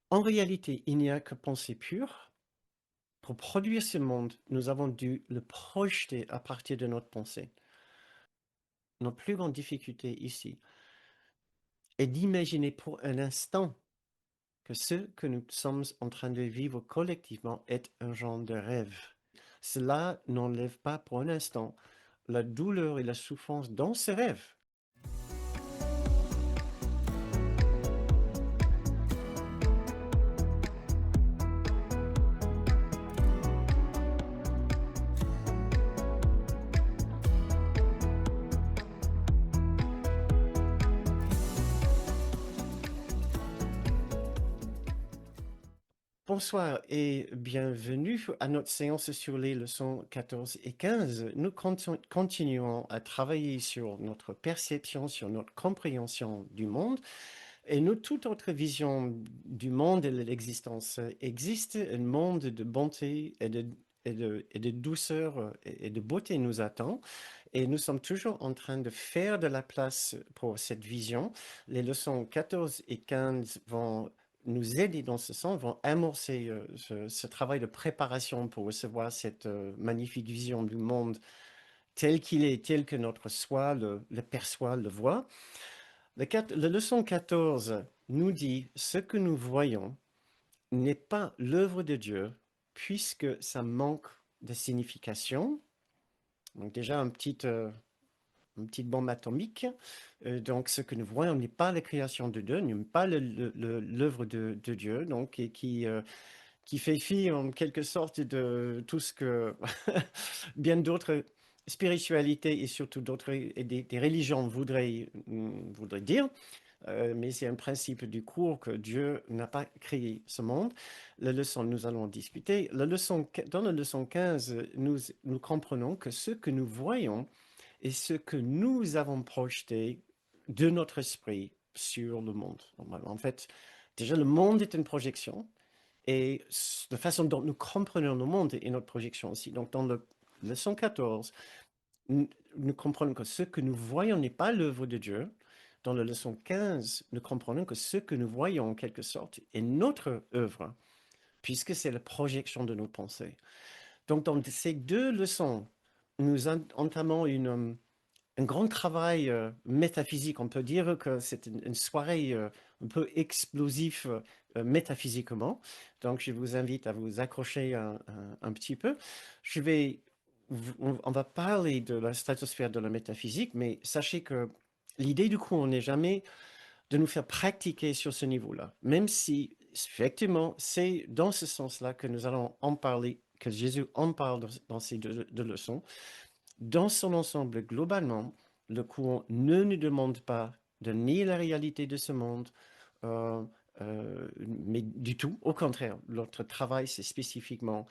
En réalité, il n'y a que pensée pure. Pour produire ce monde, nous avons dû le projeter à partir de notre pensée. Notre plus grande difficulté ici est d'imaginer pour un instant que ce que nous sommes en train de vivre collectivement est un genre de rêve. Cela n'enlève pas pour un instant la douleur et la souffrance dans ce rêve. Bonsoir et bienvenue à notre séance sur les leçons 14 et 15. Nous continuons à travailler sur notre perception, sur notre compréhension du monde. Et nous, toute notre vision du monde et de l'existence existe. Un monde de bonté et de douceur et de beauté nous attend. Et nous sommes toujours en train de faire de la place pour cette vision. Les leçons 14 et 15 vont nous aider dans ce sens, vont amorcer ce travail de préparation pour recevoir cette magnifique vision du monde tel qu'il est, tel que notre soi le perçoit, le voit. La leçon 14 nous dit ce que nous voyons n'est pas l'œuvre de Dieu puisque ça manque de signification. Donc déjà une petite bombe atomique. Donc ce que nous voyons n'est pas la création de Dieu, n'est pas l'œuvre de Dieu, donc et qui fait fi en quelque sorte de tout ce que bien d'autres spiritualités et surtout d'autres et des religions voudraient dire. Mais c'est un principe du cours que Dieu n'a pas créé ce monde. La leçon, nous allons discuter. Dans la leçon 15, nous comprenons que ce que nous voyons est ce que nous avons projeté de notre esprit sur le monde. En fait, déjà, le monde est une projection et la façon dont nous comprenons le monde est notre projection aussi. Donc, dans la leçon 14, nous comprenons que ce que nous voyons n'est pas l'œuvre de Dieu. Dans la leçon 15, nous comprenons que ce que nous voyons, en quelque sorte, est notre œuvre, puisque c'est la projection de nos pensées. Donc, dans ces deux leçons, nous entamons un grand travail métaphysique. On peut dire que c'est une soirée un peu explosive métaphysiquement. Donc, je vous invite à vous accrocher un petit peu. Je vais, on va parler de la stratosphère de la métaphysique, mais sachez que l'idée du cours n'est jamais de nous faire pratiquer sur ce niveau-là, même si effectivement c'est dans ce sens-là que nous allons en parler, que Jésus en parle dans ces deux leçons. Dans son ensemble, globalement, le courant ne nous demande pas de nier la réalité de ce monde, euh, mais du tout. Au contraire, notre travail, c'est spécifiquement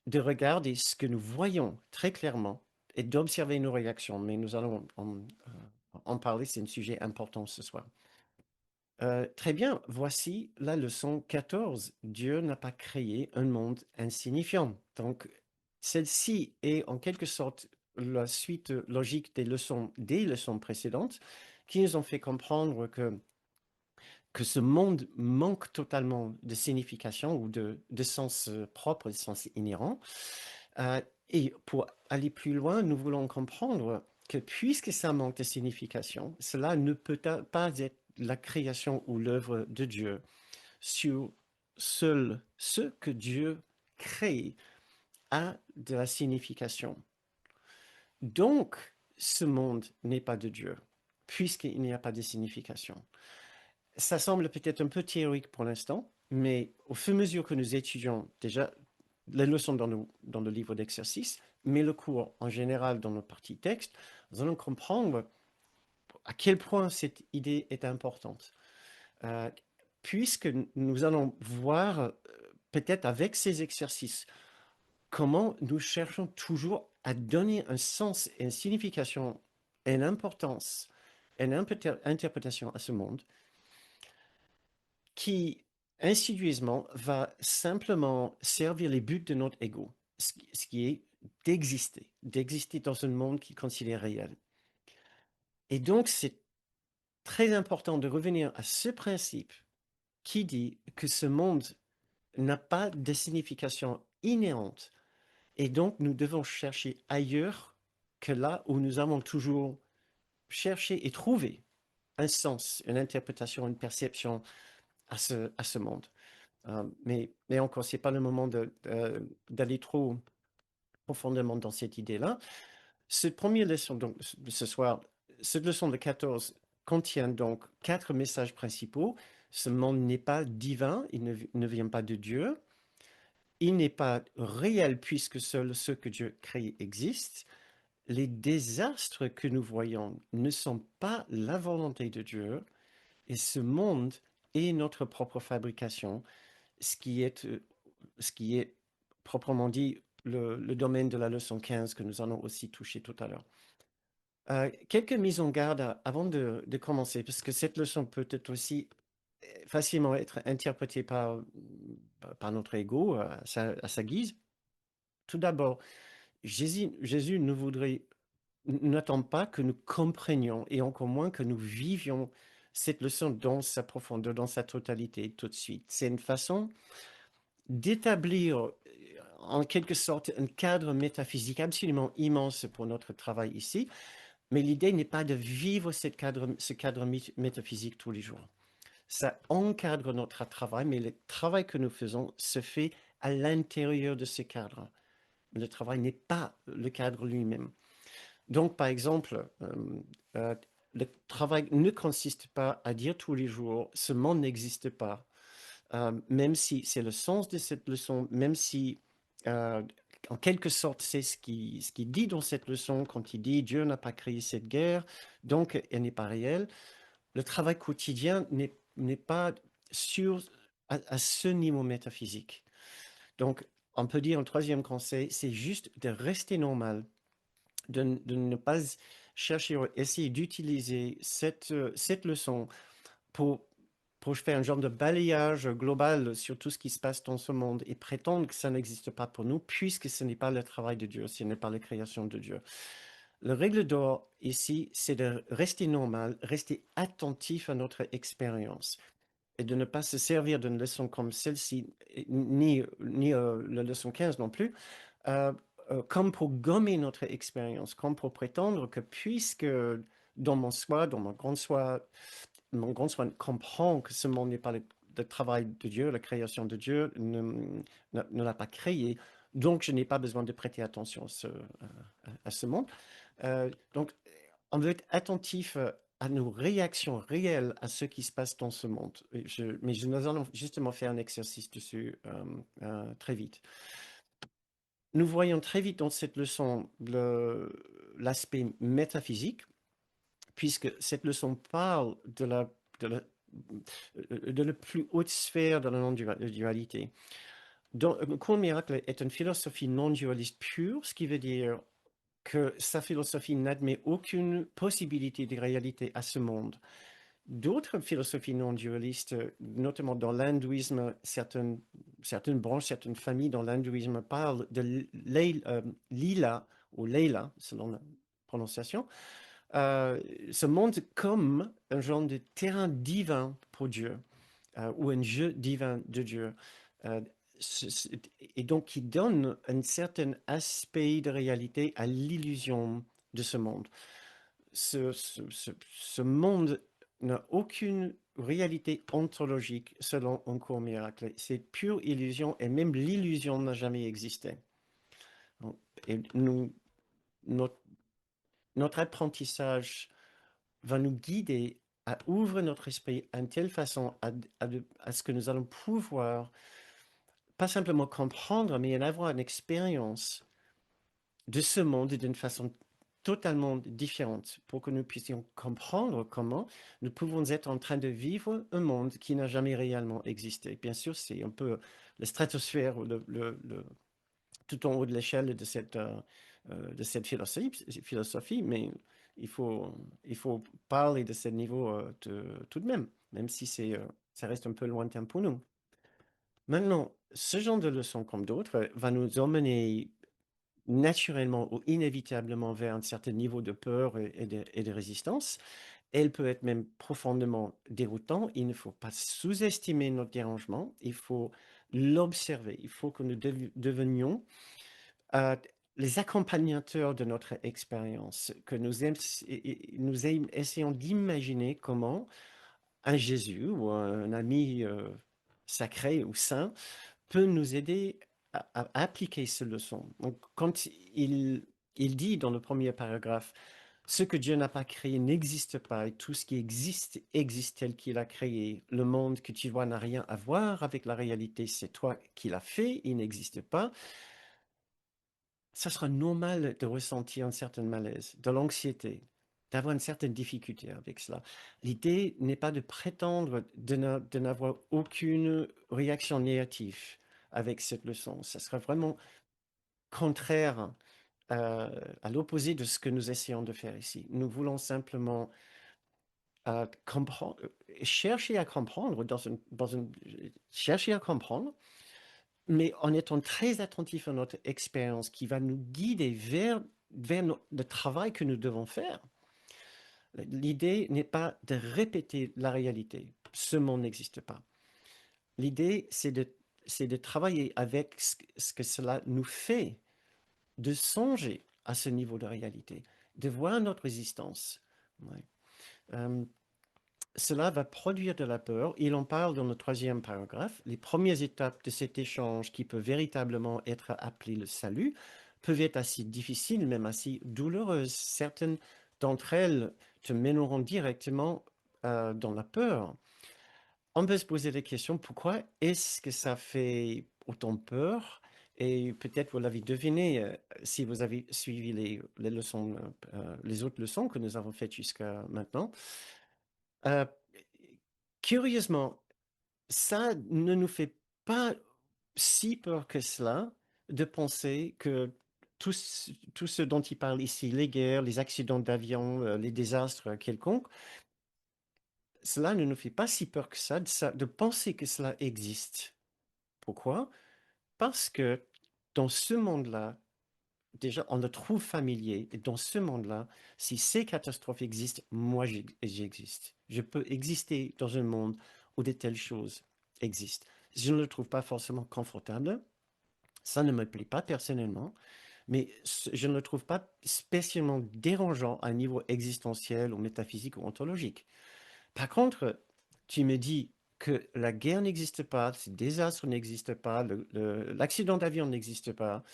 de regarder ce que nous voyons très clairement et d'observer nos réactions. Mais nous allons en parler, c'est un sujet important ce soir. Très bien, voici la leçon 14. Dieu n'a pas créé un monde insignifiant. Donc, celle-ci est en quelque sorte la suite logique des leçons précédentes qui nous ont fait comprendre que ce monde manque totalement de signification ou de sens propre, de sens inhérent. Euh, et pour aller plus loin, nous voulons comprendre que puisque ça manque de signification, cela ne peut pas être la création ou l'œuvre de Dieu sur seul ce que Dieu crée a de la signification. Donc, ce monde n'est pas de Dieu, puisqu'il n'y a pas de signification. Ça semble peut-être un peu théorique pour l'instant, mais au fur et à mesure que nous étudions déjà les leçons dans le livre d'exercice, mais le cours en général dans nos parties texte, nous allons comprendre à quel point cette idée est importante. Euh, Puisque nous allons voir peut-être avec ces exercices comment nous cherchons toujours à donner un sens et une signification et une importance et une interprétation à ce monde qui insidieusement va simplement servir les buts de notre ego, ce qui est d'exister dans un monde qui considère réel. Et donc, c'est très important de revenir à ce principe qui dit que ce monde n'a pas de signification inhérente et donc nous devons chercher ailleurs que là où nous avons toujours cherché et trouvé un sens, une interprétation, une perception à ce monde. Mais encore, ce n'est pas le moment d'aller trop profondément dans cette idée-là. Cette première leçon, donc, de ce soir, cette leçon de 14 contient donc 4 messages principaux. Ce monde n'est pas divin, il ne vient pas de Dieu. Il n'est pas réel puisque seul ce que Dieu crée existe. Les désastres que nous voyons ne sont pas la volonté de Dieu et ce monde est notre propre fabrication, ce qui est, ce qui est proprement dit le domaine de la leçon 15 que nous allons aussi toucher tout à l'heure. Quelques mises en garde avant de commencer, parce que cette leçon peut être aussi facilement être interprétée par notre ego à sa guise. Tout d'abord, Jésus n'attend pas que nous comprenions et encore moins que nous vivions cette leçon dans sa profondeur, dans sa totalité tout de suite. C'est une façon d'établir en quelque sorte un cadre métaphysique absolument immense pour notre travail ici, mais l'idée n'est pas de vivre ce cadre métaphysique tous les jours. Ça encadre notre travail, mais le travail que nous faisons se fait à l'intérieur de ce cadre. Le travail n'est pas le cadre lui-même. Donc, par exemple, euh, le travail ne consiste pas à dire tous les jours, ce monde n'existe pas, même si c'est le sens de cette leçon, même si, en quelque sorte, c'est ce qui dit dans cette leçon quand il dit Dieu n'a pas créé cette guerre, donc elle n'est pas réelle. Le travail quotidien n'est pas sur, à ce niveau métaphysique. Donc, on peut dire un troisième conseil, c'est juste de rester normal, de ne pas chercher, essayer d'utiliser cette leçon pour, pour faire un genre de balayage global sur tout ce qui se passe dans ce monde et prétendre que ça n'existe pas pour nous, puisque ce n'est pas le travail de Dieu, ce n'est pas la création de Dieu. La règle d'or ici, c'est de rester normal, rester attentif à notre expérience et de ne pas se servir d'une leçon comme celle-ci, ni la leçon 15 non plus, euh, comme pour gommer notre expérience, comme pour prétendre que puisque dans mon soi, dans mon grand soi comprend que ce monde n'est pas le travail de Dieu, la création de Dieu ne l'a pas créé, donc je n'ai pas besoin de prêter attention à ce monde. Donc, on veut être attentif à nos réactions réelles à ce qui se passe dans ce monde. Mais nous allons justement faire un exercice dessus très vite. Nous voyons très vite dans cette leçon l'aspect métaphysique, puisque cette leçon parle de la plus haute sphère de la non-dualité. Le cours miracle est une philosophie non-dualiste pure, ce qui veut dire que sa philosophie n'admet aucune possibilité de réalité à ce monde. D'autres philosophies non-dualistes, notamment dans l'hindouisme, certaines branches, certaines familles dans l'hindouisme parlent de lila, ou leila, selon la prononciation, ce monde comme un genre de terrain divin pour Dieu, ou un jeu divin de Dieu. Euh, et donc qui donne un certain aspect de réalité à l'illusion de ce monde. Ce monde n'a aucune réalité ontologique selon un cours miracle. C'est pure illusion et même l'illusion n'a jamais existé. Et notre, notre apprentissage va nous guider à ouvrir notre esprit à une telle façon à ce que nous allons pouvoir pas simplement comprendre, mais en avoir une expérience de ce monde d'une façon totalement différente pour que nous puissions comprendre comment nous pouvons être en train de vivre un monde qui n'a jamais réellement existé. Bien sûr, c'est un peu la stratosphère, tout en haut de l'échelle de cette philosophie, mais il faut, il faut parler de ce niveau tout de même, même si ça reste un peu lointain pour nous. Maintenant, ce genre de leçon comme d'autres va nous emmener naturellement ou inévitablement vers un certain niveau de peur et de résistance. Elle peut être même profondément déroutante. Il ne faut pas sous-estimer notre dérangement. Il faut l'observer. Il faut que nous devenions euh, les accompagnateurs de notre expérience, que nous essayons d'imaginer comment un Jésus ou un ami sacré ou saint peut nous aider à appliquer ces leçons. Donc, quand il dit dans le premier paragraphe, ce que Dieu n'a pas créé n'existe pas et tout ce qui existe existe tel qu'il a créé. Le monde que tu vois n'a rien à voir avec la réalité, c'est toi qui l'as fait, il n'existe pas. Ça sera normal de ressentir un certain malaise, de l'anxiété, d'avoir une certaine difficulté avec cela. L'idée n'est pas de prétendre de n'avoir aucune réaction négative avec cette leçon. Ça sera vraiment contraire à l'opposé de ce que nous essayons de faire ici. Nous voulons simplement comprendre, chercher à comprendre, chercher à comprendre, mais en étant très attentif à notre expérience qui va nous guider vers le travail que nous devons faire. L'idée n'est pas de répéter la réalité. Ce monde n'existe pas. L'idée, c'est de travailler avec ce que cela nous fait, de songer à ce niveau de réalité, de voir notre existence. Ouais. Euh, Cela va produire de la peur. Il en parle dans le troisième paragraphe. Les premières étapes de cet échange qui peut véritablement être appelé le salut peuvent être assez difficiles, même assez douloureuses. Certaines d'entre elles te mèneront directement dans la peur. On peut se poser des questions. Pourquoi est-ce que ça fait autant peur? Et peut-être vous l'avez deviné si vous avez suivi les leçons, les autres leçons que nous avons faites jusqu'à maintenant. Euh, Curieusement, ça ne nous fait pas si peur que cela de penser que tout ce dont il parle ici, les guerres, les accidents d'avion, les désastres quelconques, cela ne nous fait pas si peur que ça, de penser que cela existe. Pourquoi? Parce que dans ce monde-là, déjà, on le trouve familier. Et dans ce monde-là, si ces catastrophes existent, moi, j'existe. Je peux exister dans un monde où de telles choses existent. Je ne le trouve pas forcément confortable. Ça ne me plaît pas personnellement, mais je ne le trouve pas spécialement dérangeant à un niveau existentiel ou métaphysique ou ontologique. Par contre, tu me dis que la guerre n'existe pas, ce désastre n'existe pas, l'accident d'avion n'existe pas,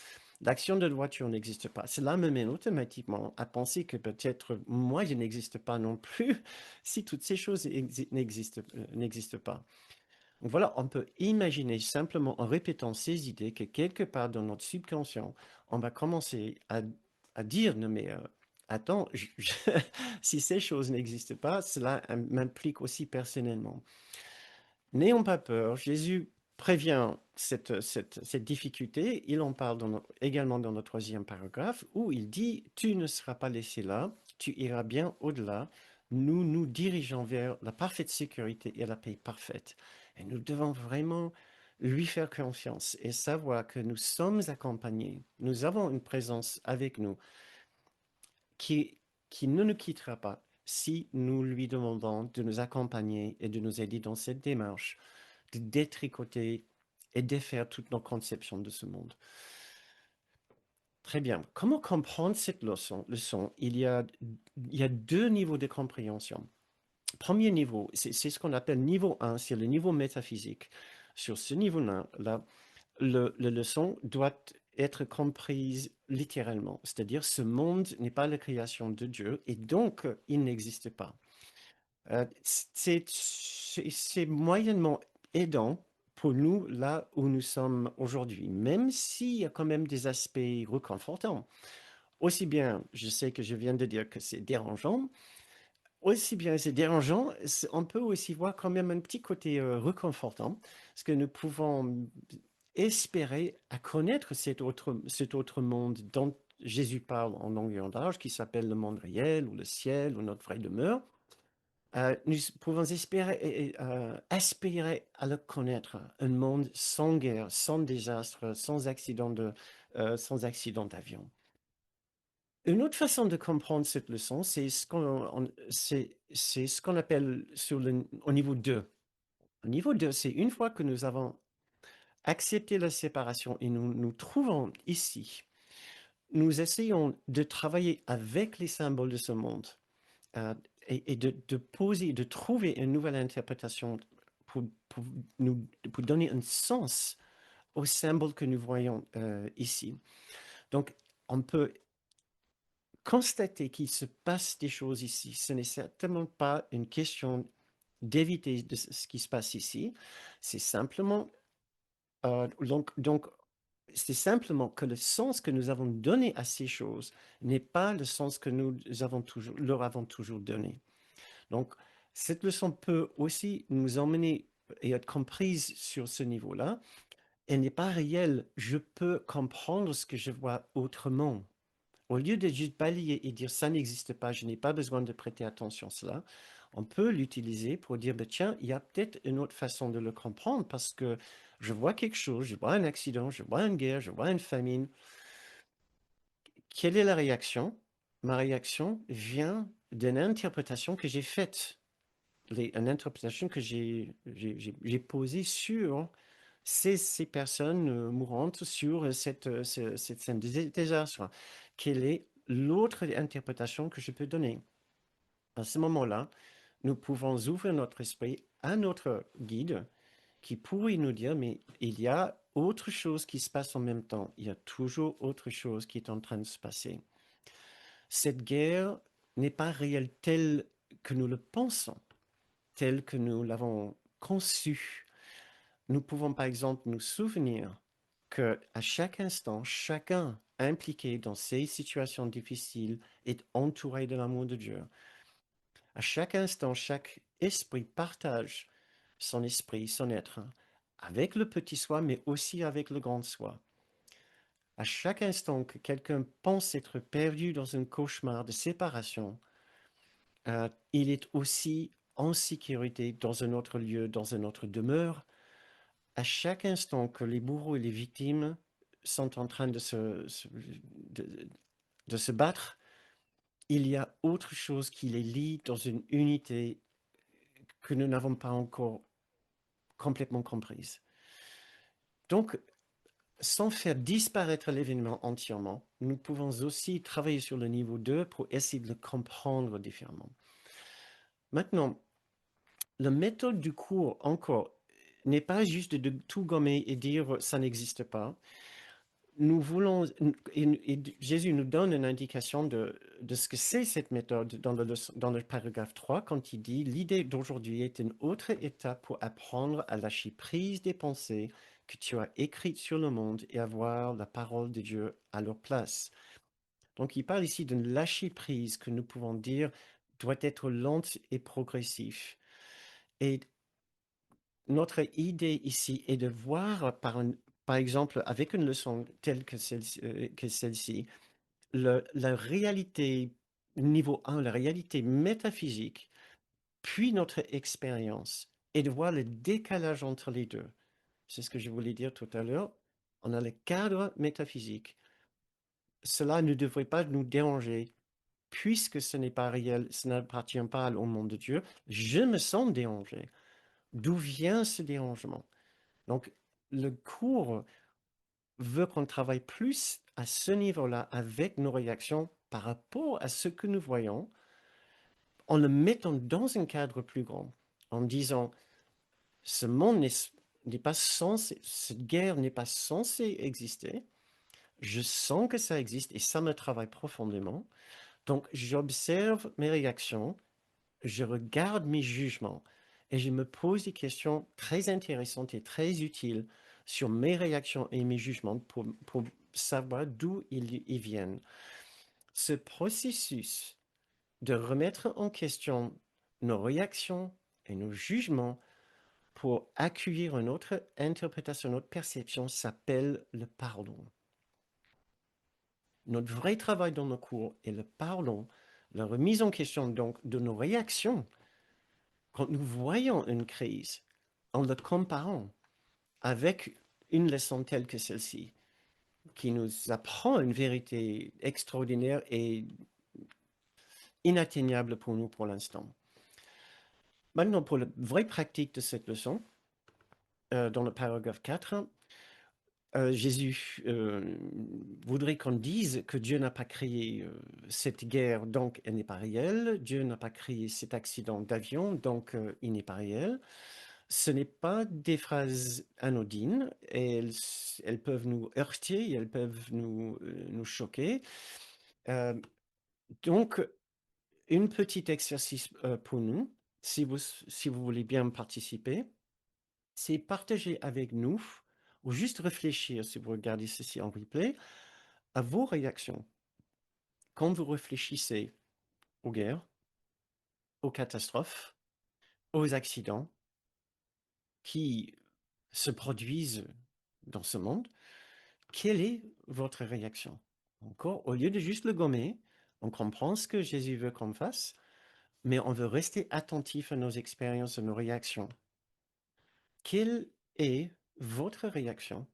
l'action de voiture n'existe pas. Cela me mène automatiquement à penser que peut-être moi, je n'existe pas non plus si toutes ces choses n'existent pas. Donc voilà, on peut imaginer simplement en répétant ces idées que quelque part dans notre subconscient, on va commencer à dire, non mais attends, si ces choses n'existent pas, cela m'implique aussi personnellement. N'ayons pas peur, Jésus prévient cette difficulté, il en parle également dans le troisième paragraphe, où il dit, tu ne seras pas laissé là, tu iras bien au-delà, nous nous dirigeons vers la parfaite sécurité et la paix parfaite. Et nous devons vraiment lui faire confiance et savoir que nous sommes accompagnés, nous avons une présence avec nous qui, qui ne nous quittera pas si nous lui demandons de nous accompagner et de nous aider dans cette démarche de détricoter et défaire toutes nos conceptions de ce monde. Très bien. Comment comprendre cette leçon? Il y a deux niveaux de compréhension. Premier niveau, c'est ce qu'on appelle niveau 1, c'est le niveau métaphysique. Sur ce niveau-là, la leçon doit être comprise littéralement, c'est-à-dire ce monde n'est pas la création de Dieu et donc il n'existe pas. C'est moyennement aidant pour nous là où nous sommes aujourd'hui, même s'il y a quand même des aspects réconfortants. Aussi bien, je sais que je viens de dire que c'est dérangeant, aussi bien c'est dérangeant, on peut aussi voir quand même un petit côté réconfortant, parce que nous pouvons espérer à connaître cet autre monde dont Jésus parle en long et en large, qui s'appelle le monde réel ou le ciel ou notre vraie demeure. Nous pouvons espérer, aspirer à le connaître, un monde sans guerre, sans désastre, sans accident d'avion. Une autre façon de comprendre cette leçon, c'est ce qu'on appelle au niveau 2. Au niveau 2, c'est une fois que nous avons accepté la séparation et nous nous trouvons ici, nous essayons de travailler avec les symboles de ce monde euh, et de poser, de trouver une nouvelle interprétation pour pour donner un sens aux symboles que nous voyons ici. Donc, on peut constater qu'il se passe des choses ici. Ce n'est certainement pas une question d'éviter ce qui se passe ici. C'est simplement, donc, c'est simplement que le sens que nous avons donné à ces choses n'est pas le sens que leur avons toujours donné. Donc, cette leçon peut aussi nous emmener et être comprise sur ce niveau-là. Elle n'est pas réelle. Je peux comprendre ce que je vois autrement. Au lieu de juste balayer et dire ça n'existe pas, je n'ai pas besoin de prêter attention à cela, on peut l'utiliser pour dire, ben, tiens, il y a peut-être une autre façon de le comprendre parce que je vois quelque chose, je vois un accident, je vois une guerre, je vois une famine. Quelle est la réaction? Ma réaction vient d'une interprétation que j'ai faite, une interprétation que j'ai posée sur ces personnes mourantes, sur cette scène de désastre. Quelle est l'autre interprétation que je peux donner? À ce moment-là, nous pouvons ouvrir notre esprit à notre guide qui pourrait nous dire, mais il y a autre chose qui se passe en même temps. Il y a toujours autre chose qui est en train de se passer. Cette guerre n'est pas réelle telle que nous le pensons, telle que nous l'avons conçue. Nous pouvons par exemple nous souvenir que à chaque instant, chacun impliqué dans ces situations difficiles est entouré de l'amour de Dieu. À chaque instant, chaque esprit partage son esprit, son être, avec le petit soi, mais aussi avec le grand soi. À chaque instant que quelqu'un pense être perdu dans un cauchemar de séparation, il est aussi en sécurité dans un autre lieu, dans une autre demeure. À chaque instant que les bourreaux et les victimes sont en train de, de se battre, il y a autre chose qui les lie dans une unité que nous n'avons pas encore complètement comprise. Donc, sans faire disparaître l'événement entièrement, nous pouvons aussi travailler sur le niveau 2 pour essayer de le comprendre différemment. Maintenant, la méthode du cours, encore, n'est pas juste de tout gommer et dire ça n'existe pas. Nous voulons, et Jésus nous donne une indication de ce que c'est cette méthode dans le paragraphe 3 quand il dit l'idée d'aujourd'hui est une autre étape pour apprendre à lâcher prise des pensées que tu as écrites sur le monde et avoir la parole de Dieu à leur place. Donc il parle ici d'une lâcher prise que nous pouvons dire doit être lente et progressif. Et notre idée ici est de voir par exemple, avec une leçon telle que celle-ci, la réalité, niveau 1, la réalité métaphysique, puis notre expérience, et de voir le décalage entre les deux. C'est ce que je voulais dire tout à l'heure. On a le cadre métaphysique. Cela ne devrait pas nous déranger, puisque ce n'est pas réel, ce n'appartient pas au monde de Dieu. Je me sens dérangé. D'où vient ce dérangement? Donc, le cours veut qu'on travaille plus à ce niveau-là avec nos réactions par rapport à ce que nous voyons, en le mettant dans un cadre plus grand, en disant, ce monde n'est pas censé, cette guerre n'est pas censée exister, je sens que ça existe et ça me travaille profondément, donc j'observe mes réactions, je regarde mes jugements et je me pose des questions très intéressantes et très utiles sur mes réactions et mes jugements pour savoir d'où ils viennent. Ce processus de remettre en question nos réactions et nos jugements pour accueillir une autre interprétation, une autre perception s'appelle le pardon. Notre vrai travail dans nos cours est le pardon, la remise en question donc de nos réactions quand nous voyons une crise, en le comparant avec une leçon telle que celle-ci, qui nous apprend une vérité extraordinaire et inatteignable pour nous pour l'instant. Maintenant, pour la vraie pratique de cette leçon, dans le paragraphe 4, Jésus voudrait qu'on dise que Dieu n'a pas créé cette guerre, donc elle n'est pas réelle. Dieu n'a pas créé cet accident d'avion, donc il n'est pas réel. Ce n'est pas des phrases anodines. Elles peuvent nous heurter, elles peuvent nous choquer. Euh, donc, un petit exercice pour nous, si vous voulez bien participer, c'est partager avec nous, ou juste réfléchir, si vous regardez ceci en replay, à vos réactions quand vous réfléchissez aux guerres, aux catastrophes, aux accidents qui se produisent dans ce monde. Quelle est votre réaction? Encore, au lieu de juste le gommer, on comprend ce que Jésus veut qu'on fasse, mais on veut rester attentif à nos expériences, à nos réactions. Quelle est votre réaction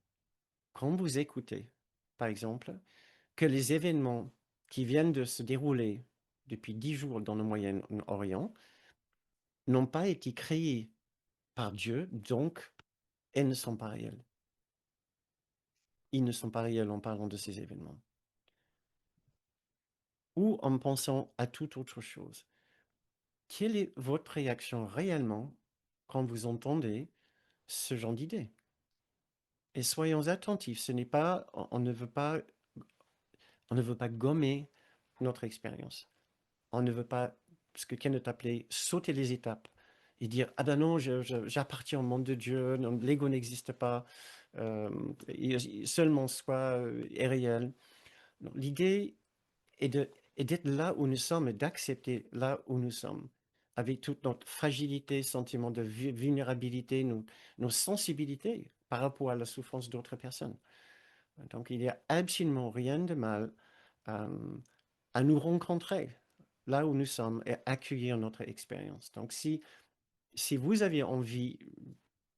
quand vous écoutez, par exemple, que les événements qui viennent de se dérouler depuis 10 jours dans le Moyen-Orient n'ont pas été créés par Dieu, donc elles ne sont pas réelles. Ils ne sont pas réels en parlant de ces événements. Ou en pensant à toute autre chose. Quelle est votre réaction réellement quand vous entendez ce genre d'idée? Et soyons attentifs, ce n'est pas, on ne veut pas gommer notre expérience. On ne veut pas, ce que Kenneth appelait, sauter les étapes et dire, ah ben non, j'appartiens au monde de Dieu, l'ego n'existe pas, seulement soi est réel. L'idée est d'être là où nous sommes et d'accepter là où nous sommes, avec toute notre fragilité, sentiment de vulnérabilité, nos sensibilités par rapport à la souffrance d'autres personnes. Donc, il n'y a absolument rien de mal euh, à nous rencontrer là où nous sommes et accueillir notre expérience. Donc, si vous avez envie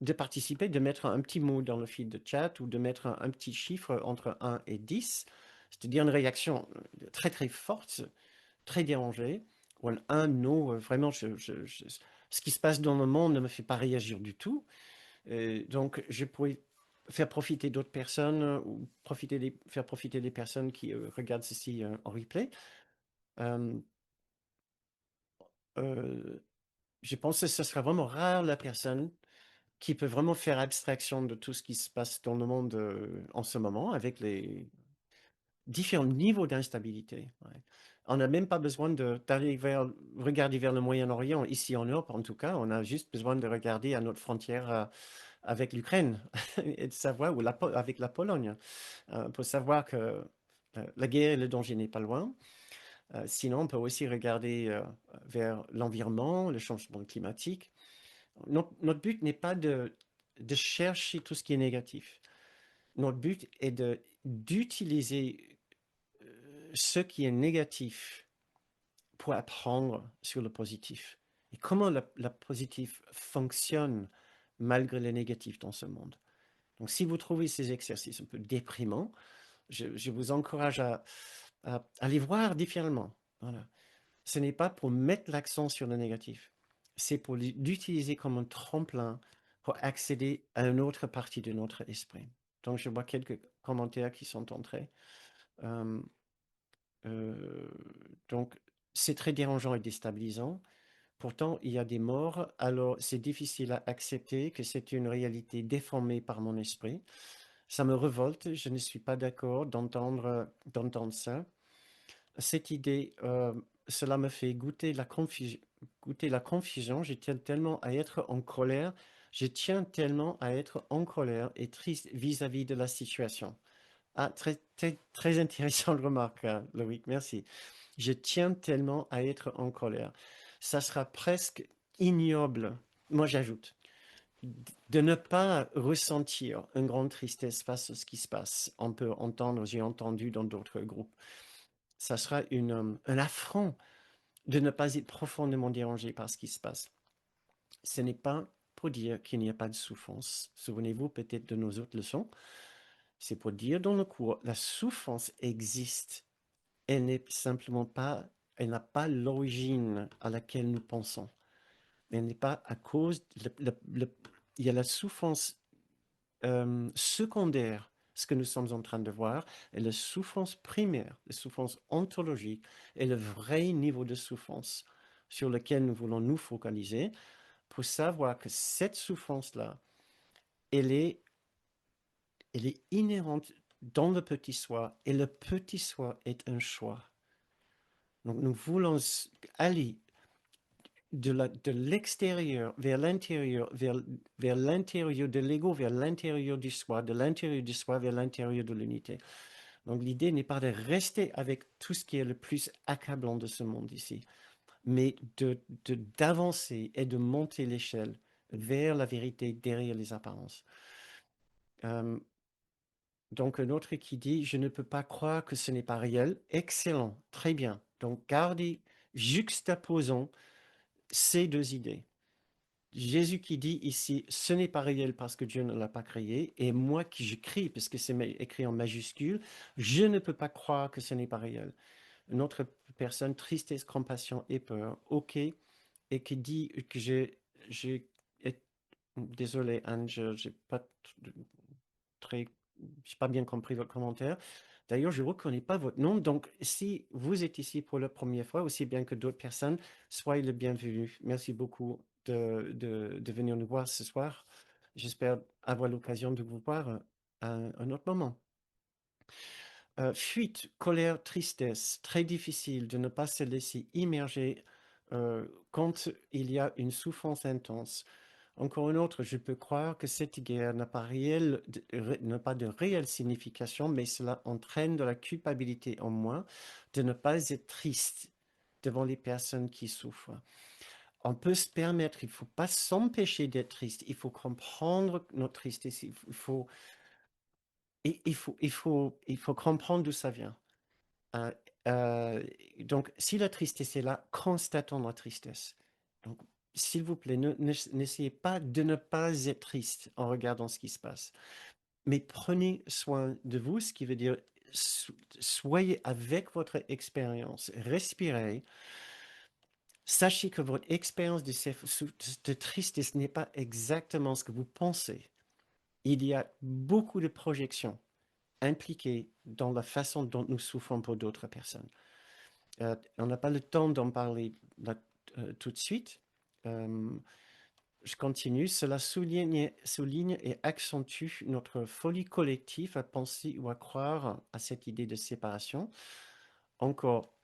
de participer, de mettre un petit mot dans le fil de chat ou de mettre un petit chiffre entre 1 et 10, c'est-à-dire une réaction très très forte, très dérangée, ou un non, vraiment, ce qui se passe dans le monde ne me fait pas réagir du tout. Donc, je pourrais faire profiter d'autres personnes ou faire profiter des personnes qui regardent ceci en replay. Euh, euh, je pense que ce sera vraiment rare la personne qui peut vraiment faire abstraction de tout ce qui se passe dans le monde en ce moment avec les différents niveaux d'instabilité. Ouais. On n'a même pas besoin d'aller regarder vers le Moyen-Orient, ici en Europe en tout cas, on a juste besoin de regarder à notre frontière avec l'Ukraine et de savoir, ou avec la Pologne, pour savoir que la guerre et le danger n'est pas loin. Sinon, on peut aussi regarder vers l'environnement, le changement climatique. Notre but n'est pas de chercher tout ce qui est négatif. Notre but est d'utiliser ce qui est négatif pour apprendre sur le positif. Et comment le positif fonctionne malgré le négatif dans ce monde. Donc, si vous trouvez ces exercices un peu déprimants, je vous encourage à les voir différemment. Voilà. Ce n'est pas pour mettre l'accent sur le négatif, c'est pour l'utiliser comme un tremplin pour accéder à une autre partie de notre esprit. Donc, je vois quelques commentaires qui sont entrés. Euh, euh, donc, c'est très dérangeant et déstabilisant. Pourtant, il y a des morts, alors c'est difficile à accepter que c'est une réalité déformée par mon esprit. Ça me révolte, je ne suis pas d'accord d'entendre ça. Cette idée, cela me fait goûter la confusion. Je tiens tellement à être en colère. Je tiens tellement à être en colère et triste vis-à-vis de la situation. Ah, très, très, très intéressante remarque, Loïc, merci. Je tiens tellement à être en colère. Ça sera presque ignoble, moi j'ajoute, de ne pas ressentir une grande tristesse face à ce qui se passe. On peut entendre, j'ai entendu dans d'autres groupes, ça sera un affront de ne pas être profondément dérangé par ce qui se passe. Ce n'est pas pour dire qu'il n'y a pas de souffrance. Souvenez-vous peut-être de nos autres leçons. C'est pour dire dans le cours, la souffrance existe. Elle n'est simplement pas, elle n'a pas l'origine à laquelle nous pensons. Elle n'est pas à cause, il y a la souffrance secondaire, ce que nous sommes en train de voir, et la souffrance primaire, la souffrance ontologique, est le vrai niveau de souffrance sur lequel nous voulons nous focaliser pour savoir que cette souffrance-là, elle est, elle est inhérente dans le petit soi, et le petit soi est un choix. Donc nous voulons aller de l'extérieur vers l'intérieur, vers l'intérieur de l'ego, vers l'intérieur du soi, de l'intérieur du soi vers l'intérieur de l'unité. Donc l'idée n'est pas de rester avec tout ce qui est le plus accablant de ce monde ici, mais d'avancer et de monter l'échelle vers la vérité derrière les apparences. Euh, donc un autre qui dit, je ne peux pas croire que ce n'est pas réel. Excellent, très bien. Donc gardez, juxtaposons ces deux idées. Jésus qui dit ici, ce n'est pas réel parce que Dieu ne l'a pas créé, et moi qui j'écris, parce que c'est écrit en majuscule, je ne peux pas croire que ce n'est pas réel. Une autre personne, tristesse, compassion et peur, ok, et qui dit que j'ai, désolé Anne, j'ai pas très, j'ai pas bien compris votre commentaire. D'ailleurs, je ne reconnais pas votre nom. Donc, si vous êtes ici pour la première fois, aussi bien que d'autres personnes, soyez le bienvenu. Merci beaucoup de venir nous voir ce soir. J'espère avoir l'occasion de vous voir à un autre moment. Fuite, colère, tristesse, très difficile de ne pas se laisser immerger quand il y a une souffrance intense. Encore une autre, je peux croire que cette guerre n'a pas de réelle signification, mais cela entraîne de la culpabilité en moi de ne pas être triste devant les personnes qui souffrent. On peut se permettre, il ne faut pas s'empêcher d'être triste, il faut comprendre notre tristesse, il faut comprendre d'où ça vient. Euh, euh, donc, si la tristesse est là, constatons la tristesse. Donc, s'il vous plaît, n'essayez pas de ne pas être triste en regardant ce qui se passe. Mais prenez soin de vous, ce qui veut dire soyez avec votre expérience, respirez. Sachez que votre expérience de tristesse n'est pas exactement ce que vous pensez. Il y a beaucoup de projections impliquées dans la façon dont nous souffrons pour d'autres personnes. On n'a pas le temps d'en parler là, tout de suite. Euh, je continue. Cela souligne et accentue notre folie collective à penser ou à croire à cette idée de séparation. Encore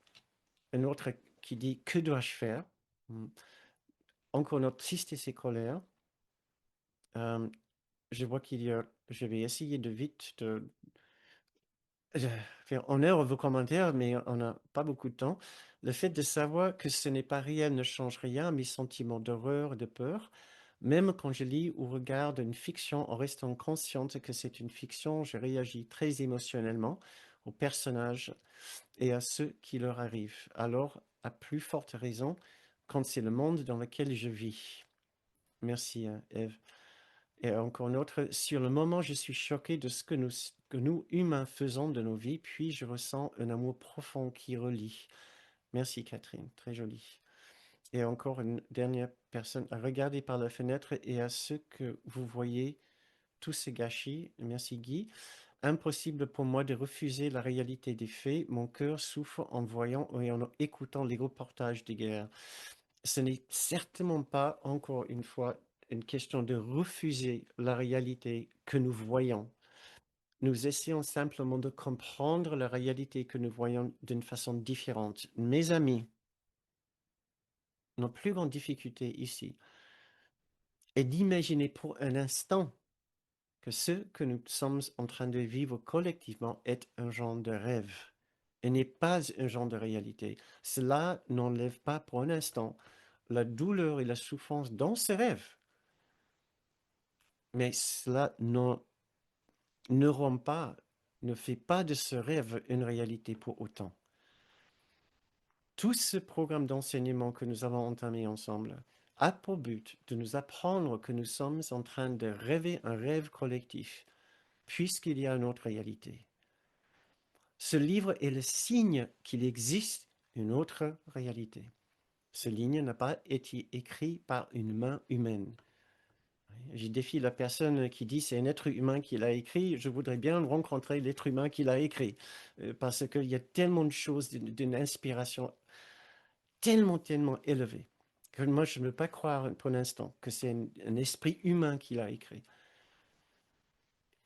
un autre qui dit que dois-je faire? Encore notre tristesse et colère. Euh, je vois qu'il y a. Je vais essayer de vite de faire honneur à vos commentaires, mais on n'a pas beaucoup de temps. Le fait de savoir que ce n'est pas réel ne change rien à mes sentiments d'horreur, de peur. Même quand je lis ou regarde une fiction en restant consciente que c'est une fiction, je réagis très émotionnellement aux personnages et à ce qui leur arrive. Alors, à plus forte raison, quand c'est le monde dans lequel je vis. Merci, Eve. Et encore une autre, sur le moment, je suis choqué de ce que nous humains faisons de nos vies, puis je ressens un amour profond qui relie. Merci Catherine, très joli. Et encore une dernière personne, à regarder par la fenêtre et à ce que vous voyez, tout se gâchis. Merci Guy. Impossible pour moi de refuser la réalité des faits. Mon cœur souffre en voyant et en écoutant les reportages des guerres. Ce n'est certainement pas, encore une fois, une question de refuser la réalité que nous voyons. Nous essayons simplement de comprendre la réalité que nous voyons d'une façon différente. Mes amis, notre plus grande difficulté ici est d'imaginer pour un instant que ce que nous sommes en train de vivre collectivement est un genre de rêve et n'est pas un genre de réalité. Cela n'enlève pas pour un instant la douleur et la souffrance dans ce rêve. Mais cela ne rend pas, ne fait pas de ce rêve une réalité pour autant. Tout ce programme d'enseignement que nous avons entamé ensemble a pour but de nous apprendre que nous sommes en train de rêver un rêve collectif. puisqu'il y a une autre réalité. Ce livre est le signe qu'il existe une autre réalité. Ce livre n'a pas été écrit par une main humaine. Je défie la personne qui dit c'est un être humain qui l'a écrit. Je voudrais bien rencontrer l'être humain qui l'a écrit. Parce qu'il y a tellement de choses d'une inspiration tellement, tellement élevée que moi, je ne veux pas croire pour l'instant que c'est un esprit humain qui l'a écrit.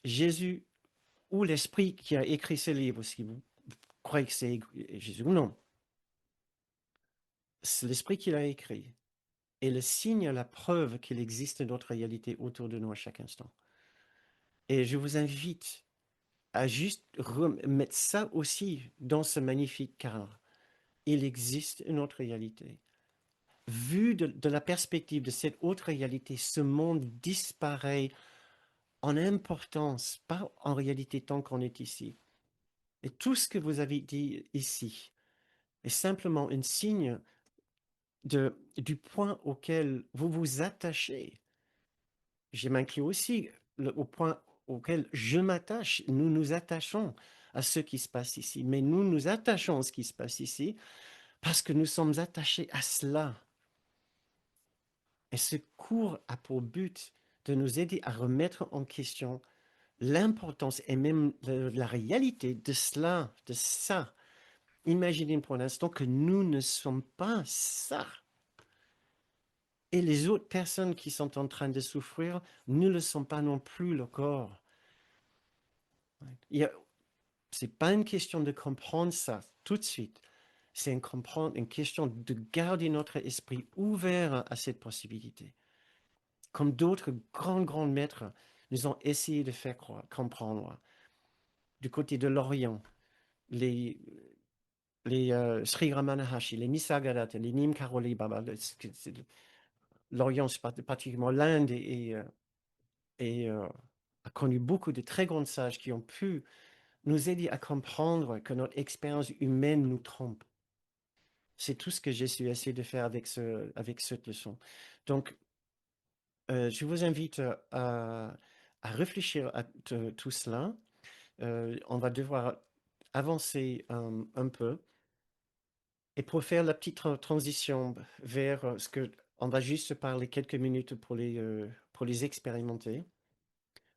Jésus ou l'esprit qui a écrit ce livre, si vous croyez que c'est Jésus ou non, c'est l'esprit qui l'a écrit est le signe, la preuve qu'il existe d'autres réalités autour de nous à chaque instant. Et je vous invite à juste remettre ça aussi dans ce magnifique cadre. Il existe une autre réalité. Vu de la perspective de cette autre réalité, ce monde disparaît en importance, pas en réalité tant qu'on est ici. Et tout ce que vous avez dit ici est simplement un signe du point auquel vous vous attachez. Je m'inclus aussi au point auquel je m'attache. Nous nous attachons à ce qui se passe ici, mais nous nous attachons à ce qui se passe ici parce que nous sommes attachés à cela. Et ce cours a pour but de nous aider à remettre en question l'importance et même la réalité de cela, de ça. Imaginez pour l'instant que nous ne sommes pas ça. Et les autres personnes qui sont en train de souffrir ne le sont pas non plus le corps. Ce n'est pas une question de comprendre ça tout de suite. C'est une question de garder notre esprit ouvert à cette possibilité. Comme d'autres grands maîtres nous ont essayé de faire comprendre. Du côté de l'Orient, les, les Sri Ramanahashi, les Nisargadatta, les Nim Karoli Baba, l'Orient, particulièrement l'Inde, a connu beaucoup de très grands sages qui ont pu nous aider à comprendre que notre expérience humaine nous trompe. C'est tout ce que j'ai su essayer de faire avec cette leçon. Donc, je vous invite à réfléchir à tout cela. On va devoir avancer un peu. Et pour faire la petite transition vers ce que on va juste parler quelques minutes pour les expérimenter,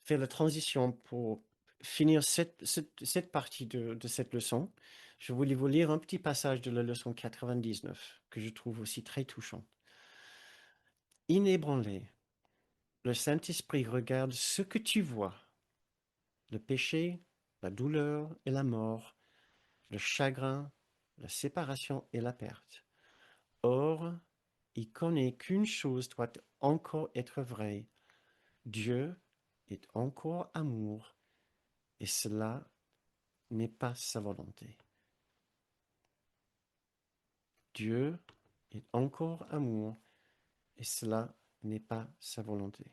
faire la transition pour finir cette partie de cette leçon. Je voulais vous lire un petit passage de la leçon 99 que je trouve aussi très touchant. Inébranlé, le Saint-Esprit regarde ce que tu vois, le péché, la douleur et la mort, le chagrin, la séparation et la perte. Or, il connaît qu'une chose doit encore être vraie. Dieu est encore amour, et cela n'est pas sa volonté. Dieu est encore amour, et cela n'est pas sa volonté.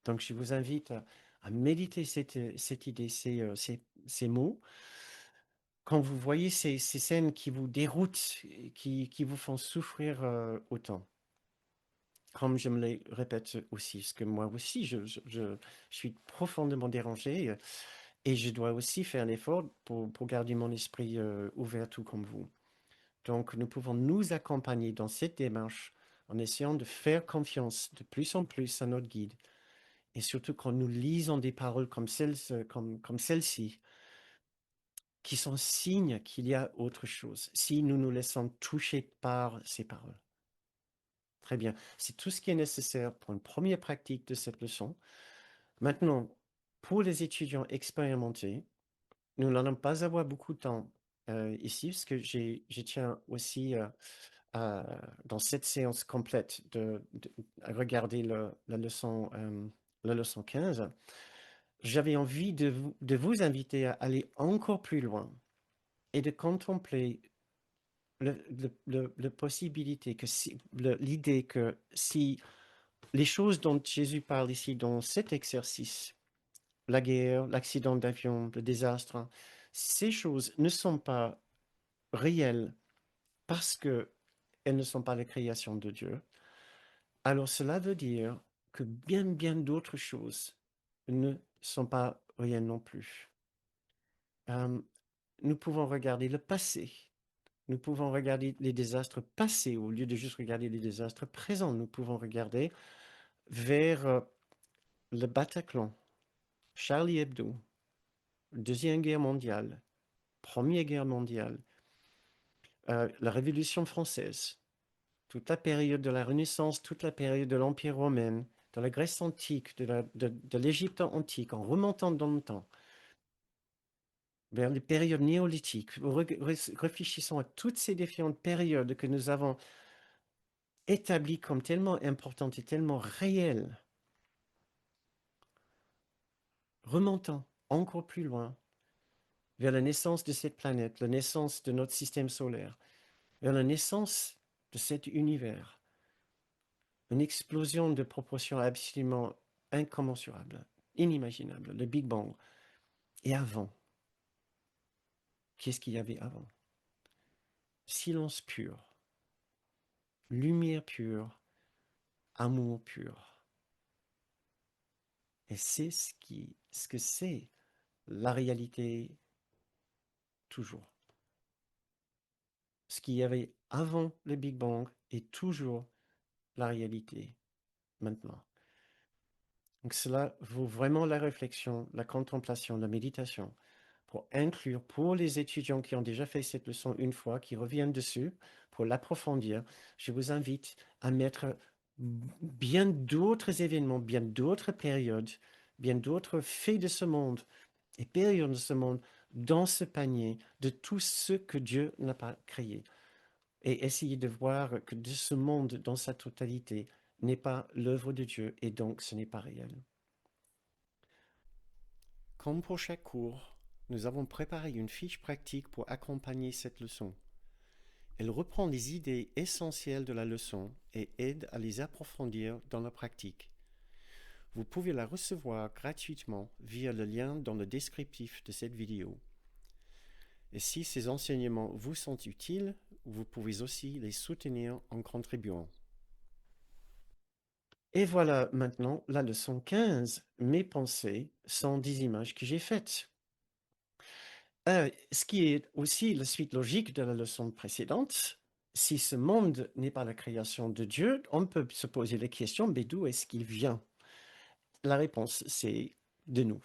Donc, je vous invite à méditer cette idée, ces mots. Quand vous voyez ces scènes qui vous déroutent, qui vous font souffrir autant, comme je me les répète aussi, parce que moi aussi, je suis profondément dérangé et je dois aussi faire l'effort pour garder mon esprit ouvert tout comme vous. Donc, nous pouvons nous accompagner dans cette démarche en essayant de faire confiance de plus en plus à notre guide. Et surtout quand nous lisons des paroles comme celle-ci, qui sont signes qu'il y a autre chose, si nous nous laissons toucher par ces paroles. Très bien. C'est tout ce qui est nécessaire pour une première pratique de cette leçon. Maintenant, pour les étudiants expérimentés, nous n'allons pas avoir beaucoup de temps ici, parce que je tiens aussi dans cette séance complète à regarder la leçon 15. J'avais envie de vous inviter à aller encore plus loin et de contempler la possibilité que l'idée que si les choses dont Jésus parle ici dans cet exercice, la guerre, l'accident d'avion, le désastre, ces choses ne sont pas réelles parce que elles ne sont pas la création de Dieu, alors cela veut dire que bien d'autres choses ne sont pas réelles non plus. Euh, nous pouvons regarder le passé. Nous pouvons regarder les désastres passés au lieu de juste regarder les désastres présents. Nous pouvons regarder vers le Bataclan, Charlie Hebdo, Deuxième Guerre mondiale, Première Guerre mondiale, la Révolution française, toute la période de la Renaissance, toute la période de l'Empire romain, de la Grèce antique, de l'Égypte antique, en remontant dans le temps, vers les périodes néolithiques. Réfléchissons à toutes ces différentes périodes que nous avons établies comme tellement importantes et tellement réelles. Remontons encore plus loin vers la naissance de cette planète, la naissance de notre système solaire, vers la naissance de cet univers. Une explosion de proportions absolument incommensurables, inimaginables, le Big Bang. Et avant, qu'est-ce qu'il y avait avant? Silence pur, lumière pure, amour pur. Et c'est ce que c'est la réalité toujours. Ce qu'il y avait avant le Big Bang est toujours la réalité maintenant. Donc cela vaut vraiment la réflexion, la contemplation, la méditation pour inclure pour les étudiants qui ont déjà fait cette leçon une fois, qui reviennent dessus, pour l'approfondir. Je vous invite à mettre bien d'autres événements, bien d'autres périodes, bien d'autres faits de ce monde et périodes de ce monde dans ce panier de tout ce que Dieu n'a pas créé. Et essayer de voir que de ce monde dans sa totalité n'est pas l'œuvre de Dieu et donc ce n'est pas réel. Comme pour chaque cours, nous avons préparé une fiche pratique pour accompagner cette leçon. Elle reprend les idées essentielles de la leçon et aide à les approfondir dans la pratique. Vous pouvez la recevoir gratuitement via le lien dans le descriptif de cette vidéo. Et si ces enseignements vous sont utiles, vous pouvez aussi les soutenir en contribuant. Et voilà maintenant la leçon 15. Mes pensées sont des images que j'ai faites. Ce qui est aussi la suite logique de la leçon précédente. Si ce monde n'est pas la création de Dieu, on peut se poser la question, mais d'où est-ce qu'il vient? La réponse, c'est de nous.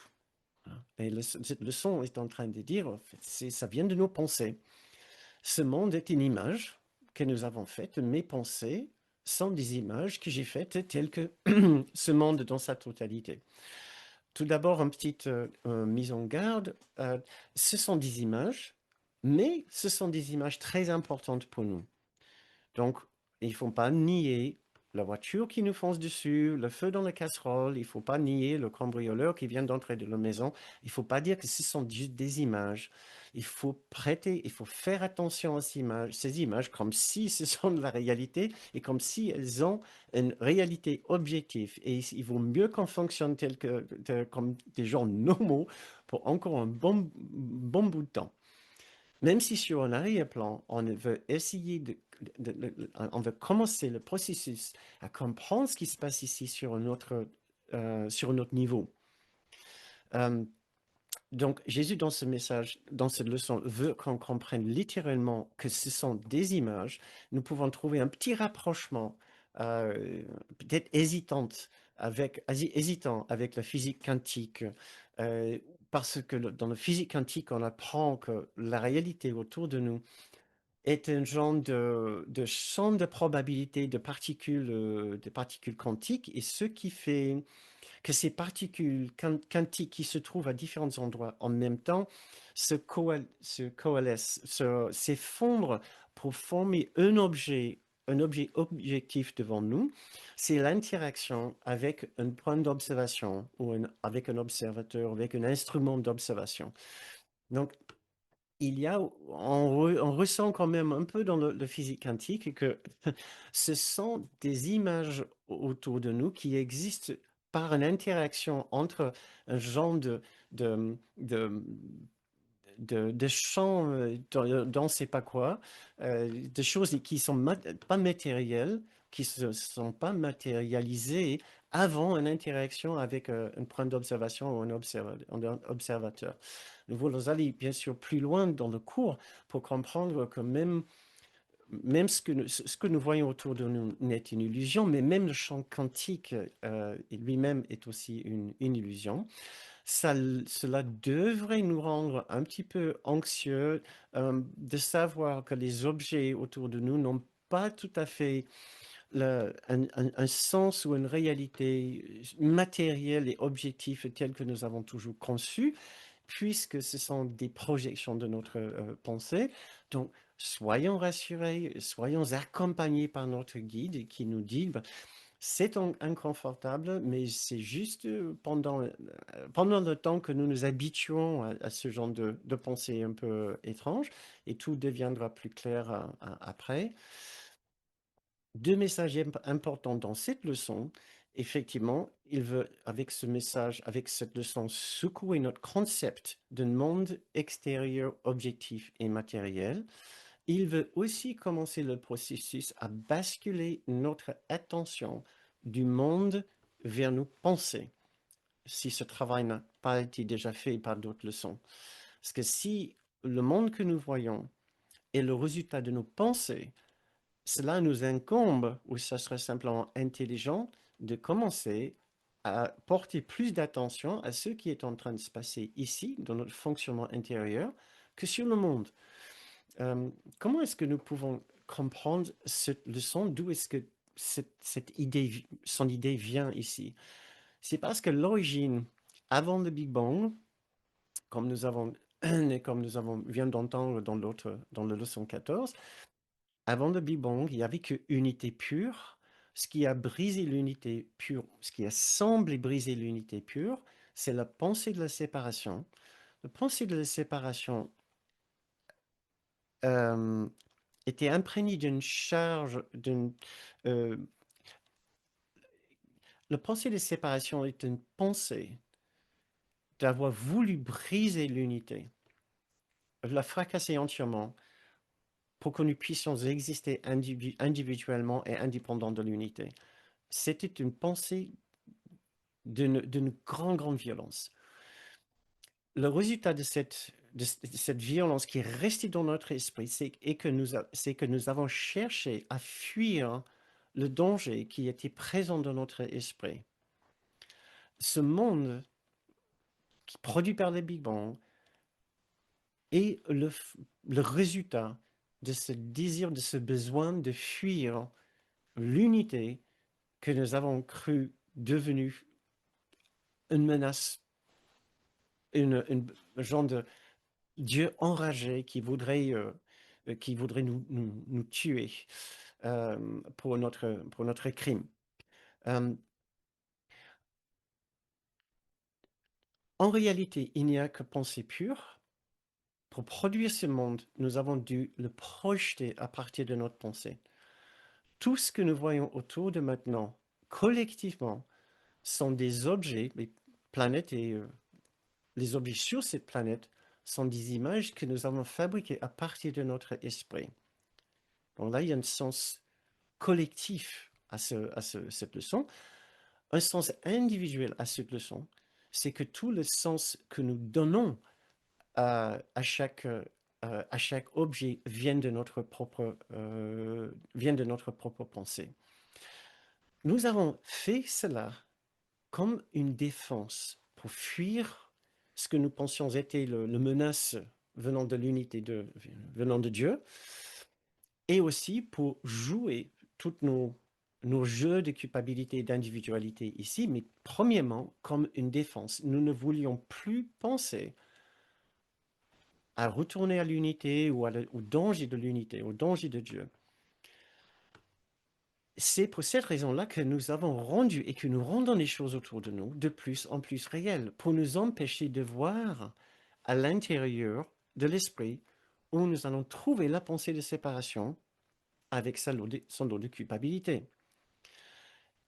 Et cette leçon est en train de dire, en fait, ça vient de nos pensées. Ce monde est une image que nous avons faite. Mes pensées sont des images que j'ai faites telles que ce monde dans sa totalité. Tout d'abord, une petite mise en garde. Ce sont des images, mais ce sont des images très importantes pour nous. Donc, il ne faut pas nier la voiture qui nous fonce dessus, le feu dans la casserole, il ne faut pas nier le cambrioleur qui vient d'entrer dans la maison. Il ne faut pas dire que ce sont juste des images. Il faut faire attention à ces images comme si ce sont de la réalité et comme si elles ont une réalité objective. Et il vaut mieux qu'on fonctionne comme des gens normaux pour encore un bon bout de temps. Même si sur un arrière-plan, on veut essayer on veut commencer le processus à comprendre ce qui se passe ici sur sur un autre niveau. Euh, donc, Jésus, dans ce message, dans cette leçon, veut qu'on comprenne littéralement que ce sont des images. Nous pouvons trouver un petit rapprochement, peut-être hésitant avec la physique quantique, parce que dans la physique quantique, on apprend que la réalité autour de nous est un genre de champ de probabilité de particules quantiques, et ce qui fait que ces particules quantiques qui se trouvent à différents endroits en même temps se coalescent, s'effondrent pour former un objet objectif devant nous. C'est l'interaction avec un point d'observation ou avec un observateur, avec un instrument d'observation. Donc, on ressent quand même un peu dans le physique quantique que ce sont des images autour de nous qui existent par une interaction entre un genre de, de, de champs dans on ne sait pas quoi, de choses qui sont pas matérielles, qui ne se sont pas matérialisés avant une interaction avec un point d'observation ou un observateur. Nous voulons aller bien sûr plus loin dans le cours pour comprendre que même ce que nous voyons autour de nous n'est une illusion, mais même le champ quantique lui-même est aussi une illusion. Cela devrait nous rendre un petit peu anxieux de savoir que les objets autour de nous n'ont pas tout à fait un sens ou une réalité matérielle et objective telle que nous avons toujours conçu, puisque ce sont des projections de notre pensée. Donc, soyons rassurés, soyons accompagnés par notre guide qui nous dit, ben, c'est inconfortable, mais c'est juste pendant le temps que nous nous habituons à ce genre de pensée un peu étrange, et tout deviendra plus clair après. Deux messages importants dans cette leçon. Effectivement, il veut, avec ce message, avec cette leçon, secouer notre concept d'un monde extérieur, objectif et matériel. Il veut aussi commencer le processus à basculer notre attention du monde vers nos pensées, si ce travail n'a pas été déjà fait par d'autres leçons. Parce que si le monde que nous voyons est le résultat de nos pensées, cela nous incombe, ou ça serait simplement intelligent, de commencer à porter plus d'attention à ce qui est en train de se passer ici, dans notre fonctionnement intérieur, que sur le monde. Comment est-ce que nous pouvons comprendre cette leçon? D'où est-ce que cette idée, son idée vient ici? C'est parce que l'origine, avant le Big Bang, comme nous avons, comme nous avons vient d'entendre dans la leçon 14, avant le Big Bang, il n'y avait que unité pure. Ce qui a brisé l'unité pure, ce qui a semblé briser l'unité pure, c'est la pensée de la séparation. La pensée de la séparation euh, était imprégnée d'une charge, euh, la pensée de séparation est une pensée d'avoir voulu briser l'unité, la fracasser entièrement pour que nous puissions exister individuellement et indépendants de l'unité. C'était une pensée d'une grande, grande violence. Le résultat de cette violence qui est restée dans notre esprit, c'est que nous avons cherché à fuir le danger qui était présent dans notre esprit. Ce monde qui produit par le Big Bang est le résultat de ce désir, de ce besoin de fuir l'unité que nous avons cru devenue une menace, un genre de Dieu enragé qui voudrait nous tuer pour notre crime. Euh, En réalité, il n'y a que pensée pure. Pour produire ce monde, nous avons dû le projeter à partir de notre pensée. Tout ce que nous voyons autour de maintenant, collectivement, sont des objets, les planètes et les objets sur cette planète sont des images que nous avons fabriquées à partir de notre esprit. Donc là, il y a un sens collectif à cette leçon. Un sens individuel à cette leçon, c'est que tout le sens que nous donnons à chaque objet vient de notre propre pensée. Nous avons fait cela comme une défense pour fuir ce que nous pensions était le menace venant de l'unité venant de Dieu, et aussi pour jouer tous nos jeux de culpabilité et d'individualité ici, mais premièrement comme une défense. Nous ne voulions plus penser à retourner à l'unité ou au danger de l'unité, au danger de Dieu. C'est pour cette raison-là que nous avons rendu et que nous rendons les choses autour de nous de plus en plus réelles, pour nous empêcher de voir à l'intérieur de l'esprit où nous allons trouver la pensée de séparation avec son lot de culpabilité.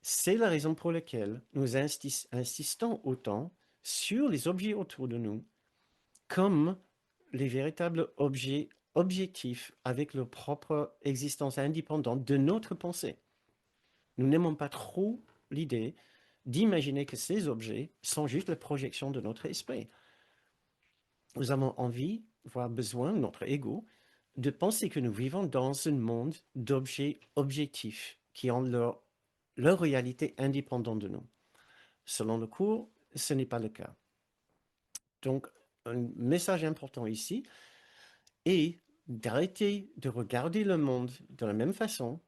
C'est la raison pour laquelle nous insistons autant sur les objets autour de nous comme les véritables objets objectifs avec leur propre existence indépendante de notre pensée. nous n'aimons pas trop l'idée d'imaginer que ces objets sont juste la projection de notre esprit. Nous avons envie, voire besoin, notre ego, de penser que nous vivons dans un monde d'objets objectifs qui ont leur réalité indépendante de nous. Selon le cours, ce n'est pas le cas. Donc, un message important ici est d'arrêter de regarder le monde de la même façon,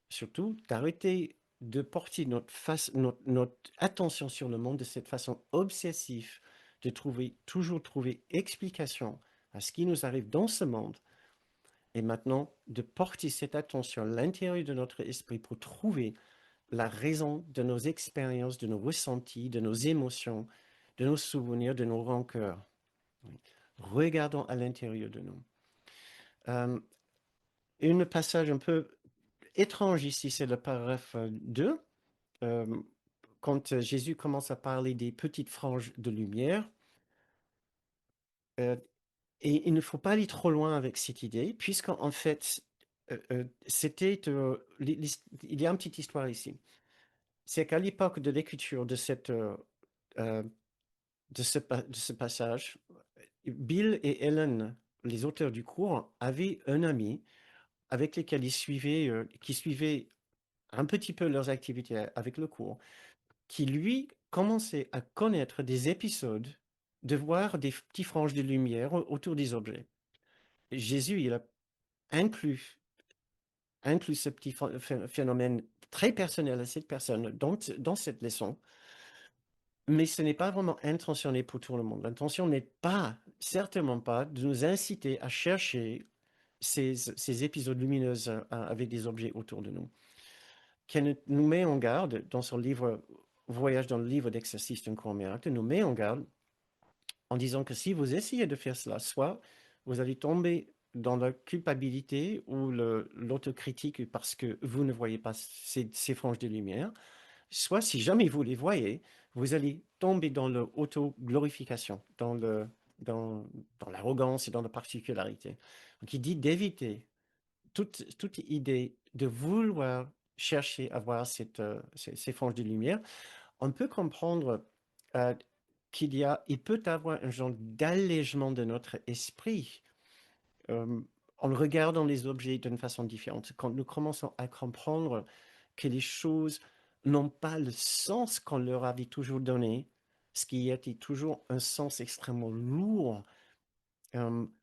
surtout d'arrêter de porter notre attention sur le monde de cette façon obsessive, de toujours trouver explication à ce qui nous arrive dans ce monde, et maintenant de porter cette attention à l'intérieur de notre esprit pour trouver la raison de nos expériences, de nos ressentis, de nos émotions, de nos souvenirs, de nos rancœurs. Regardons à l'intérieur de nous. Un passage un peu étrange ici, c'est le paragraphe 2. Quand Jésus commence à parler des petites franges de lumière, et il ne faut pas aller trop loin avec cette idée, puisqu'en fait, il y a une petite histoire ici. C'est qu'à l'époque de l'écriture de ce passage, Bill et Ellen, les auteurs du cours, avaient un ami avec lequel qui suivait un petit peu leurs activités avec le cours, qui lui commençait à connaître des épisodes, de voir des petits franges de lumière autour des objets. Jésus, il a inclus, inclus ce petit phénomène très personnel à cette personne dans cette leçon, mais ce n'est pas vraiment intentionné pour tout le monde. L'intention n'est pas, certainement pas, de nous inciter à chercher ces épisodes lumineux avec des objets autour de nous. Qu'elle nous met en garde dans son livre Voyage dans le livre d'exercice d'un court miracle, nous met en garde en disant que si vous essayez de faire cela, soit vous allez tomber dans la culpabilité ou l'autocritique parce que vous ne voyez pas ces franges de lumière, soit si jamais vous les voyez, vous allez tomber dans l'auto-glorification, dans l'arrogance et dans la particularité. Donc il dit d'éviter toute idée de vouloir chercher à voir ces franges de lumière. On peut comprendre euh, il peut avoir un genre d'allègement de notre esprit en regardant les objets d'une façon différente. Quand nous commençons à comprendre que les choses n'ont pas le sens qu'on leur avait toujours donné, ce qui était toujours un sens extrêmement lourd,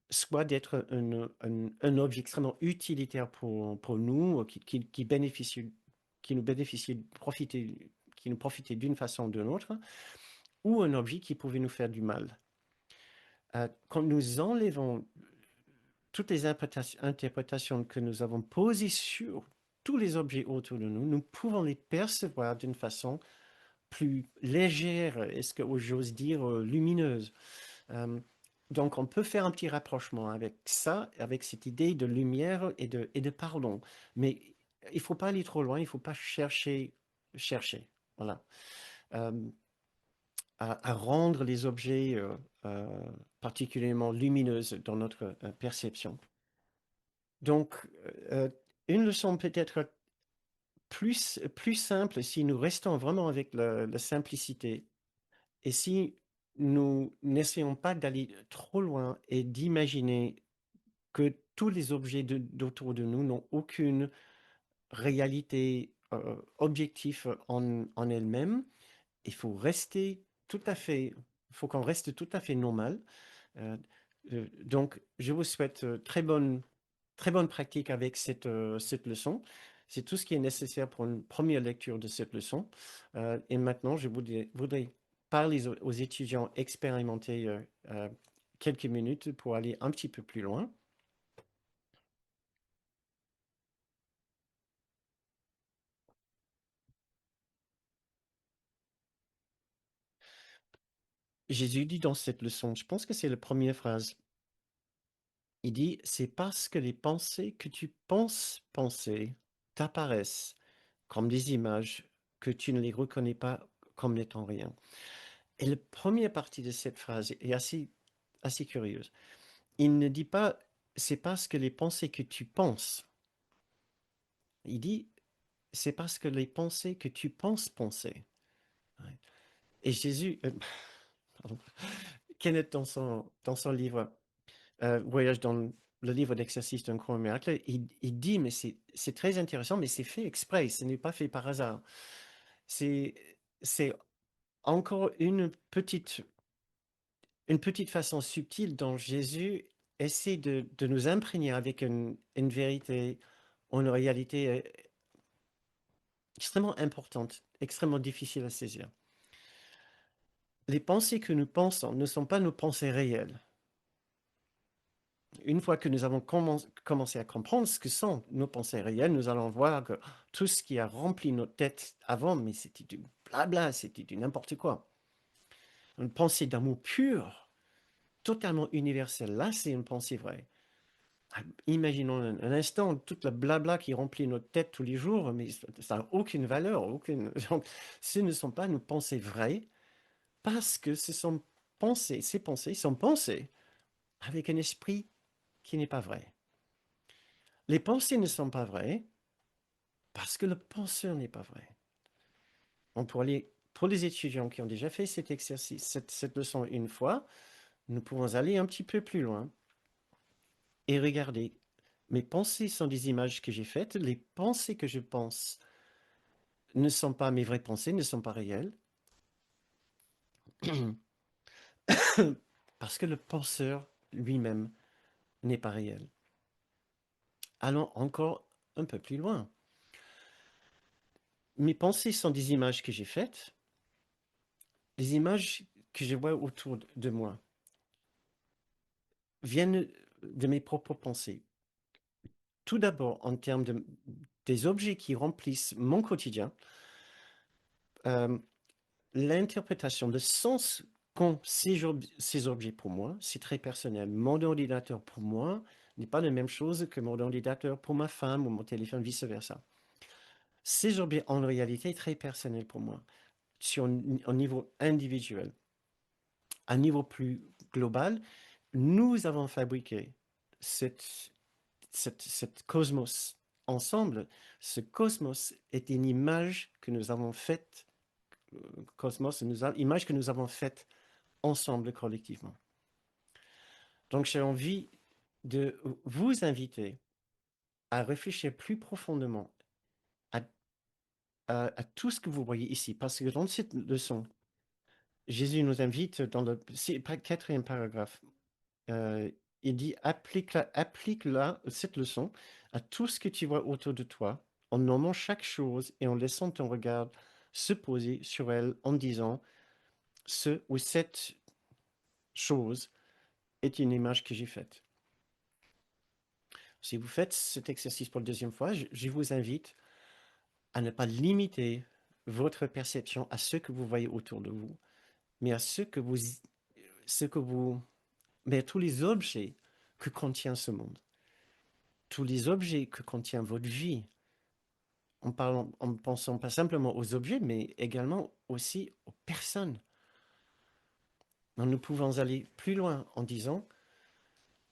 soit d'être un objet extrêmement utilitaire pour nous, qui nous bénéficie de profiter, qui nous profitait d'une façon ou d'une autre, ou un objet qui pouvait nous faire du mal. Quand nous enlevons toutes les interprétations que nous avons posées sur tous les objets autour de nous, nous pouvons les percevoir d'une façon plus légère, est-ce que j'ose dire lumineuse. Donc, on peut faire un petit rapprochement avec ça, avec cette idée de lumière et de pardon. Mais il ne faut pas aller trop loin, il ne faut pas chercher. Voilà. Euh, à rendre les objets particulièrement lumineux dans notre perception. Donc, une leçon peut-être plus simple si nous restons vraiment avec la simplicité et si nous n'essayons pas d'aller trop loin et d'imaginer que tous les objets d'autour de nous n'ont aucune réalité objective en elles-mêmes. Il faut rester il faut qu'on reste tout à fait normal. Euh, donc, je vous souhaite très bonne pratique avec cette leçon. C'est tout ce qui est nécessaire pour une première lecture de cette leçon. Et maintenant, je voudrais parler aux étudiants expérimentés quelques minutes pour aller un petit peu plus loin. Jésus dit dans cette leçon, je pense que c'est la première phrase, il dit, c'est parce que les pensées que tu penses penser t'apparaissent comme des images que tu ne les reconnais pas comme n'étant rien. Et la première partie de cette phrase est assez curieuse. Il ne dit pas, c'est parce que les pensées que tu penses. Il dit, c'est parce que les pensées que tu penses penser. Ouais. Et Jésus, pardon, Kenneth, dans son livre Voyage dans le livre d'exercice d'un grand miracle, il dit, mais c'est très intéressant, mais c'est fait exprès, ce n'est pas fait par hasard. C'est c'est encore une petite façon subtile dont Jésus essaie de nous imprégner avec une vérité, une réalité extrêmement importante, extrêmement difficile à saisir. Les pensées que nous pensons ne sont pas nos pensées réelles. Une fois que nous avons commencé à comprendre ce que sont nos pensées réelles, nous allons voir que tout ce qui a rempli notre tête avant, mais c'était du blabla, c'était du n'importe quoi. Une pensée d'amour pur, totalement universelle, là c'est une pensée vraie. Imaginons un instant toute la blabla qui remplit notre tête tous les jours, mais ça n'a aucune valeur, aucune. Donc, ce ne sont pas nos pensées vraies, parce que ce sont pensées, ces pensées sont pensées avec un esprit qui n'est pas vrai. Les pensées ne sont pas vraies parce que le penseur n'est pas vrai. Donc pour les étudiants qui ont déjà fait cet exercice, cette leçon une fois, nous pouvons aller un petit peu plus loin et regarder. Mes pensées sont des images que j'ai faites. Les pensées que je pense ne sont pas mes vraies pensées, ne sont pas réelles. Parce que le penseur lui-même n'est pas réel. Allons encore un peu plus loin. Mes pensées sont des images que j'ai faites, les images que je vois autour de moi viennent de mes propres pensées. Tout d'abord, en termes des objets qui remplissent mon quotidien, euh, l'interprétation, le sens qu'ont ces objets pour moi, c'est très personnel. Mon ordinateur pour moi n'est pas la même chose que mon ordinateur pour ma femme ou mon téléphone, vice-versa. Ces objets, en réalité, très personnels pour moi, sur un niveau individuel. À un niveau plus global, nous avons fabriqué cette cosmos ensemble. Ce cosmos est une image que nous avons faite, image que nous avons faite ensemble collectivement. Donc j'ai envie de vous inviter à réfléchir plus profondément à, à tout ce que vous voyez ici, parce que dans cette leçon, Jésus nous invite dans le quatrième paragraphe, euh, il dit applique-la, cette leçon à tout ce que tu vois autour de toi, en nommant chaque chose et en laissant ton regard se poser sur elle en disant ce ou cette chose est une image que j'ai faite. Si vous faites cet exercice pour la deuxième fois, je vous invite à ne pas limiter votre perception à ce que vous voyez autour de vous, mais à ce que vous, mais à tous les objets que contient ce monde, tous les objets que contient votre vie, en pensant pas simplement aux objets, mais également aussi aux personnes. Donc, nous pouvons aller plus loin en disant,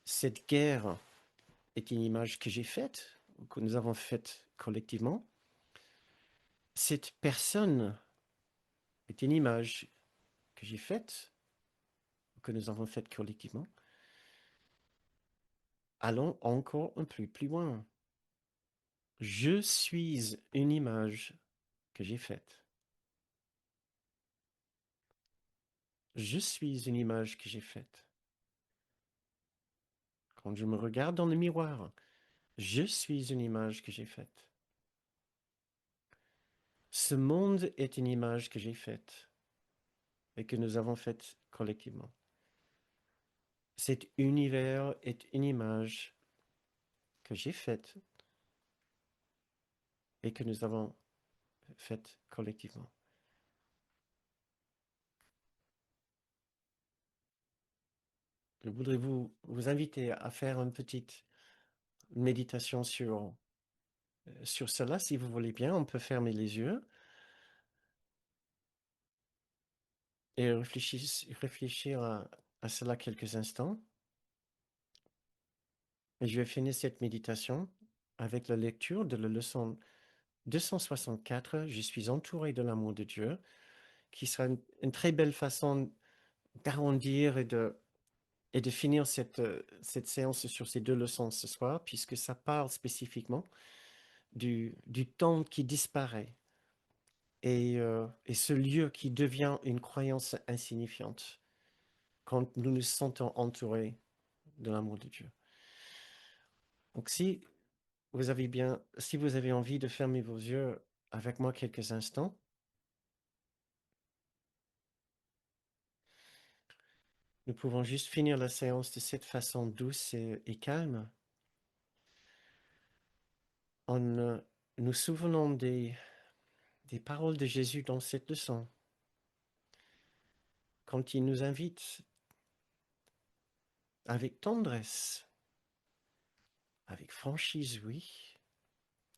cette guerre est une image que j'ai faite, que nous avons faite collectivement. Cette personne est une image que j'ai faite, que nous avons faite collectivement. Allons encore un peu plus loin. Je suis une image que j'ai faite. Je suis une image que j'ai faite. Quand je me regarde dans le miroir, je suis une image que j'ai faite. Ce monde est une image que j'ai faite et que nous avons faite collectivement. Cet univers est une image que j'ai faite et que nous avons faite collectivement. Je voudrais vous inviter à faire une petite méditation sur cela, si vous voulez bien. On peut fermer les yeux et réfléchir à cela quelques instants. Et je vais finir cette méditation avec la lecture de la leçon 264, je suis entouré de l'amour de Dieu, qui sera une très belle façon d'arrondir et de finir cette séance sur ces deux leçons ce soir, puisque ça parle spécifiquement du temps qui disparaît et ce lieu qui devient une croyance insignifiante quand nous nous sentons entourés de l'amour de Dieu. Donc si vous avez envie de fermer vos yeux avec moi quelques instants, nous pouvons juste finir la séance de cette façon douce et calme en nous souvenant des paroles de Jésus dans cette leçon, quand il nous invite avec tendresse, avec franchise, oui,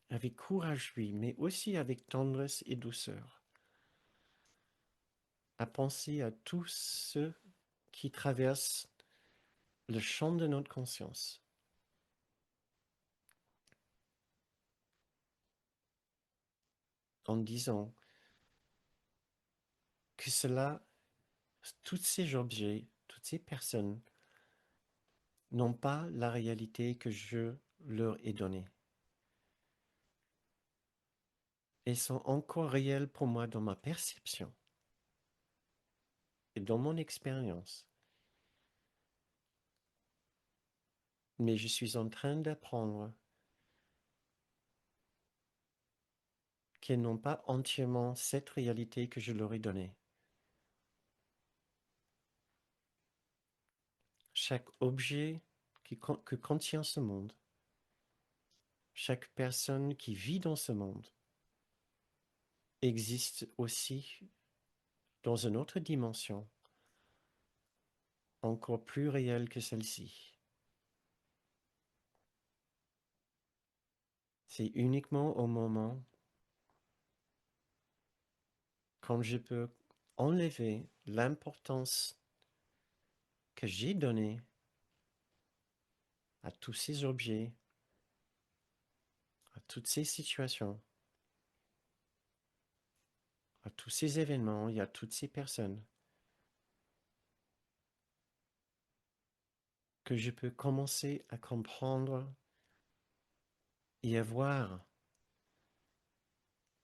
avec courage, oui, mais aussi avec tendresse et douceur, à penser à tous ceux qui traversent le champ de notre conscience, en disant que tous ces objets, toutes ces personnes n'ont pas la réalité que je leur ai donnée. Elles sont encore réelles pour moi dans ma perception et dans mon expérience. Mais je suis en train d'apprendre qu'elles n'ont pas entièrement cette réalité que je leur ai donnée. Chaque objet que contient ce monde, chaque personne qui vit dans ce monde, existe aussi dans une autre dimension, encore plus réelle que celle-ci. C'est uniquement au moment quand je peux enlever l'importance que j'ai donnée à tous ces objets, à toutes ces situations, à tous ces événements et à toutes ces personnes, que je peux commencer à comprendre et à voir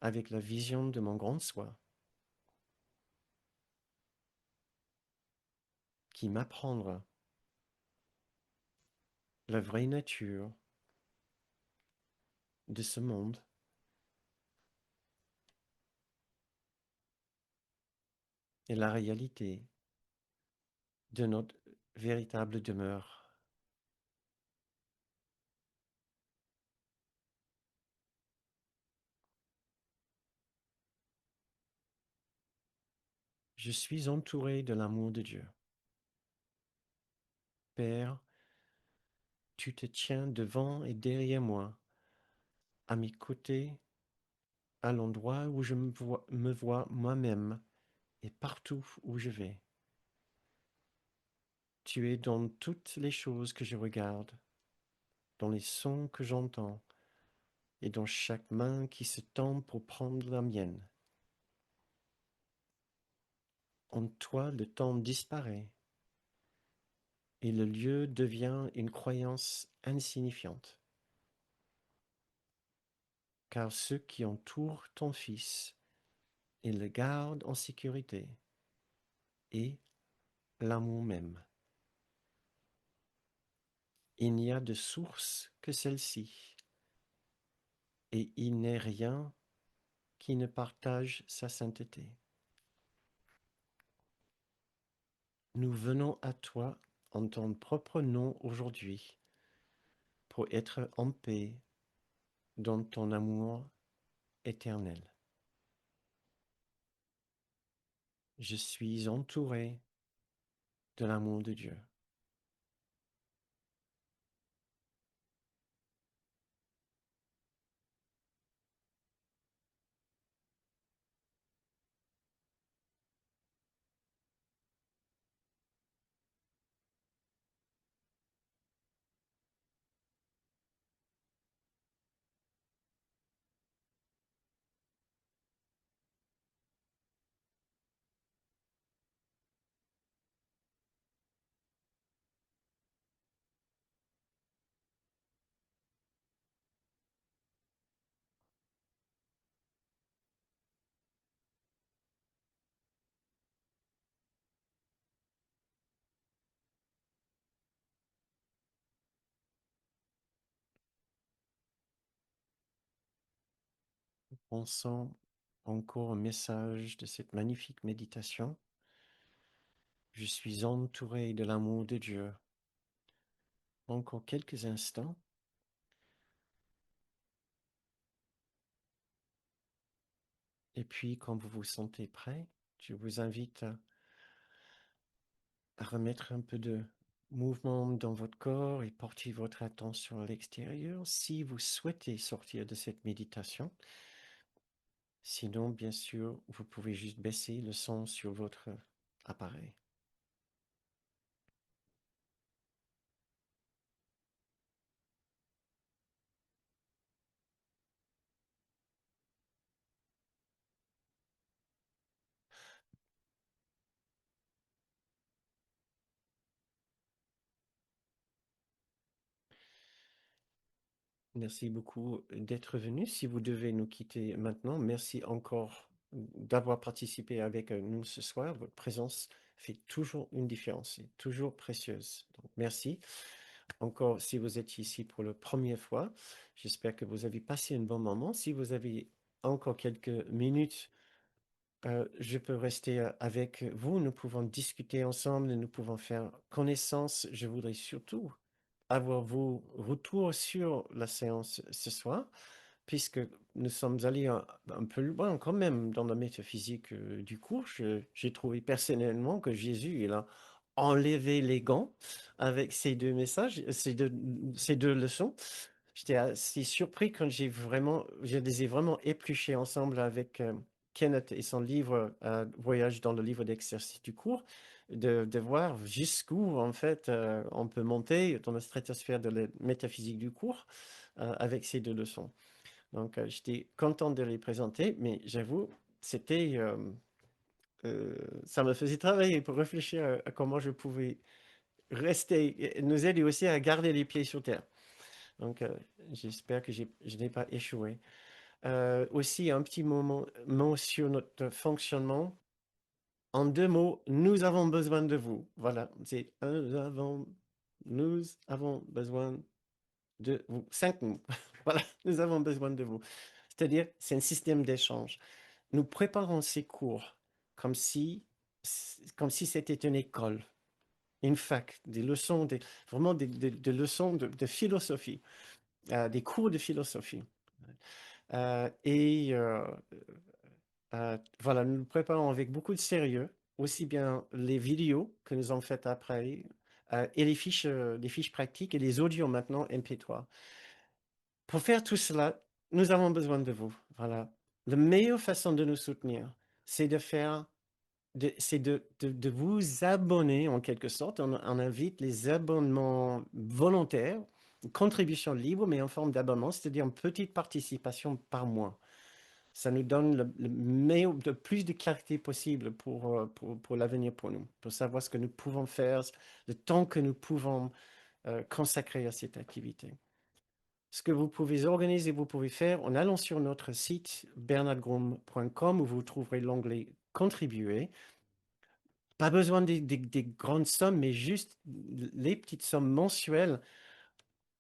avec la vision de mon grand soi, qui m'apprendra la vraie nature de ce monde et la réalité de notre véritable demeure. Je suis entouré de l'amour de Dieu. Père, tu te tiens devant et derrière moi, à mes côtés, à l'endroit où je me vois moi-même et partout où je vais. Tu es dans toutes les choses que je regarde, dans les sons que j'entends et dans chaque main qui se tend pour prendre la mienne. En toi, le temps disparaît et le lieu devient une croyance insignifiante. Car ceux qui entourent ton Fils et le gardent en sécurité est l'amour même. Il n'y a de source que celle-ci, et il n'est rien qui ne partage sa sainteté. Nous venons à toi en ton propre nom aujourd'hui pour être en paix dans ton amour éternel. Je suis entouré de l'amour de Dieu. Pensons encore au message de cette magnifique méditation. Je suis entouré de l'amour de Dieu. Encore quelques instants. Et puis, quand vous vous sentez prêt, je vous invite à remettre un peu de mouvement dans votre corps et porter votre attention à l'extérieur si vous souhaitez sortir de cette méditation. Sinon, bien sûr, vous pouvez juste baisser le son sur votre appareil. Merci beaucoup d'être venu. Si vous devez nous quitter maintenant, merci encore d'avoir participé avec nous ce soir. Votre présence fait toujours une différence, c'est toujours précieuse. Donc, merci. Encore, si vous êtes ici pour la première fois, j'espère que vous avez passé un bon moment. Si vous avez encore quelques minutes, je peux rester avec vous. Nous pouvons discuter ensemble, nous pouvons faire connaissance. Je voudrais surtout avoir vos retours sur la séance ce soir, puisque nous sommes allés un peu loin quand même dans la métaphysique du cours. J'ai trouvé personnellement que Jésus, il a enlevé les gants avec ces deux messages, ces deux leçons. J'étais assez surpris quand je les ai vraiment épluchés ensemble avec Kenneth et son livre Voyage dans le livre d'exercice du cours, de voir jusqu'où en fait on peut monter dans la stratosphère de la métaphysique du cours avec ces deux leçons. Donc j'étais content de les présenter, mais j'avoue, c'était ça me faisait travailler pour réfléchir à comment je pouvais rester, et nous aider aussi à garder les pieds sur terre. Donc, j'espère que je n'ai pas échoué. Aussi, un petit mot sur notre fonctionnement. En deux mots, nous avons besoin de vous. Voilà, c'est nous avons besoin de vous. Cinq mots. Voilà, nous avons besoin de vous. C'est-à-dire, c'est un système d'échange. Nous préparons ces cours comme si, comme si c'était une école, une fac, des leçons, vraiment des leçons de philosophie, des cours de philosophie. Et voilà, nous nous préparons avec beaucoup de sérieux, aussi bien les vidéos que nous avons faites après, et les fiches pratiques et les audios maintenant MP3. Pour faire tout cela, nous avons besoin de vous. Voilà. La meilleure façon de nous soutenir, c'est de faire, c'est de vous abonner en quelque sorte. On invite les abonnements volontaires, une contribution libre, mais en forme d'abonnement, c'est-à-dire une petite participation par mois. Ça nous donne le meilleur, le plus de clarté possible pour l'avenir pour nous, pour savoir ce que nous pouvons faire, le temps que nous pouvons consacrer à cette activité. Ce que vous pouvez organiser, vous pouvez faire en allant sur notre site bernardgrom.com où vous trouverez l'onglet Contribuer. Pas besoin des grandes sommes, mais juste les petites sommes mensuelles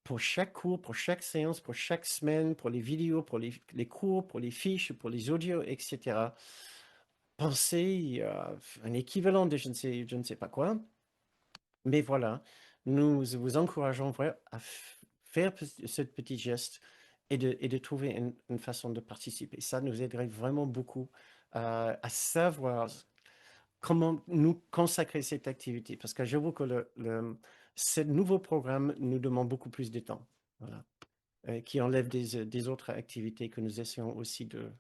pour chaque cours, pour chaque séance, pour chaque semaine, pour les vidéos, pour les cours, pour les fiches, pour les audios, etc. Pensez à un équivalent de je ne sais pas quoi. Mais voilà, nous vous encourageons vraiment à faire ce petit geste et de trouver une façon de participer. Ça nous aiderait vraiment beaucoup à savoir comment nous consacrer cette activité. Parce que j'avoue que ce nouveau programme nous demande beaucoup plus de temps. Voilà. Qui enlève des autres activités que nous essayons aussi de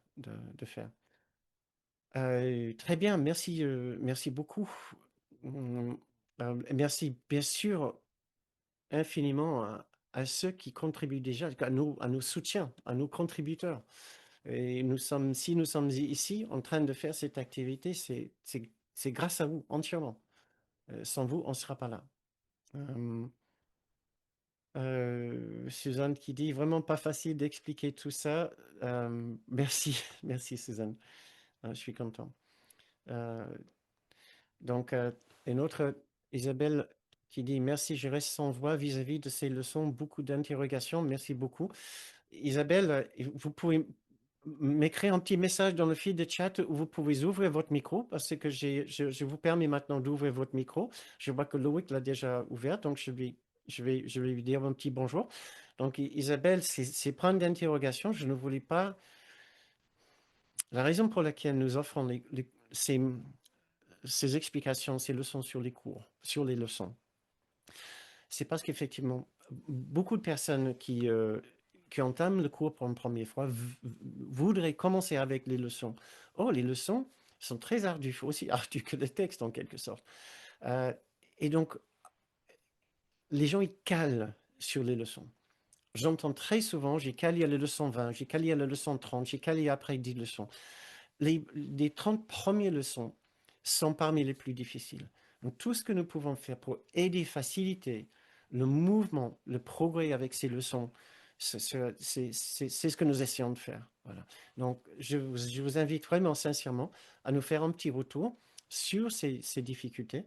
faire. Très bien, merci, merci beaucoup. Hum, Merci bien sûr infiniment à ceux qui contribuent déjà, à nos soutiens, à nos contributeurs. Et si nous sommes ici en train de faire cette activité, c'est grâce à vous entièrement. Sans vous, on ne sera pas là. Euh, Suzanne qui dit vraiment pas facile d'expliquer tout ça. Merci, merci Suzanne. Je suis content. Euh, donc, une autre, Isabelle, qui dit merci, je reste sans voix vis-à-vis de ces leçons, beaucoup d'interrogations, merci beaucoup. Isabelle, vous pouvez m'écrire un petit message dans le fil de chat où vous pouvez ouvrir votre micro parce que je vous permets maintenant d'ouvrir votre micro. Je vois que Loïc l'a déjà ouvert, donc je vais lui dire un petit bonjour. Donc, Isabelle, ces points d'interrogation, je ne voulais pas. La raison pour laquelle nous offrons ces explications, ces leçons sur les cours, sur les leçons, c'est parce qu'effectivement, beaucoup de personnes qui entament le cours pour une première fois voudraient commencer avec les leçons. Or, les leçons sont très ardues, aussi ardues que le texte en quelque sorte. Euh, et donc, les gens, ils calent sur les leçons. J'entends très souvent, j'ai calé à la leçon 20, j'ai calé à la leçon 30, j'ai calé après 10 leçons. Les 30 premières leçons sont parmi les plus difficiles. Donc, tout ce que nous pouvons faire pour aider, faciliter le mouvement, le progrès avec ces leçons, c'est ce que nous essayons de faire. Voilà. Donc, je vous invite vraiment sincèrement à nous faire un petit retour sur ces difficultés.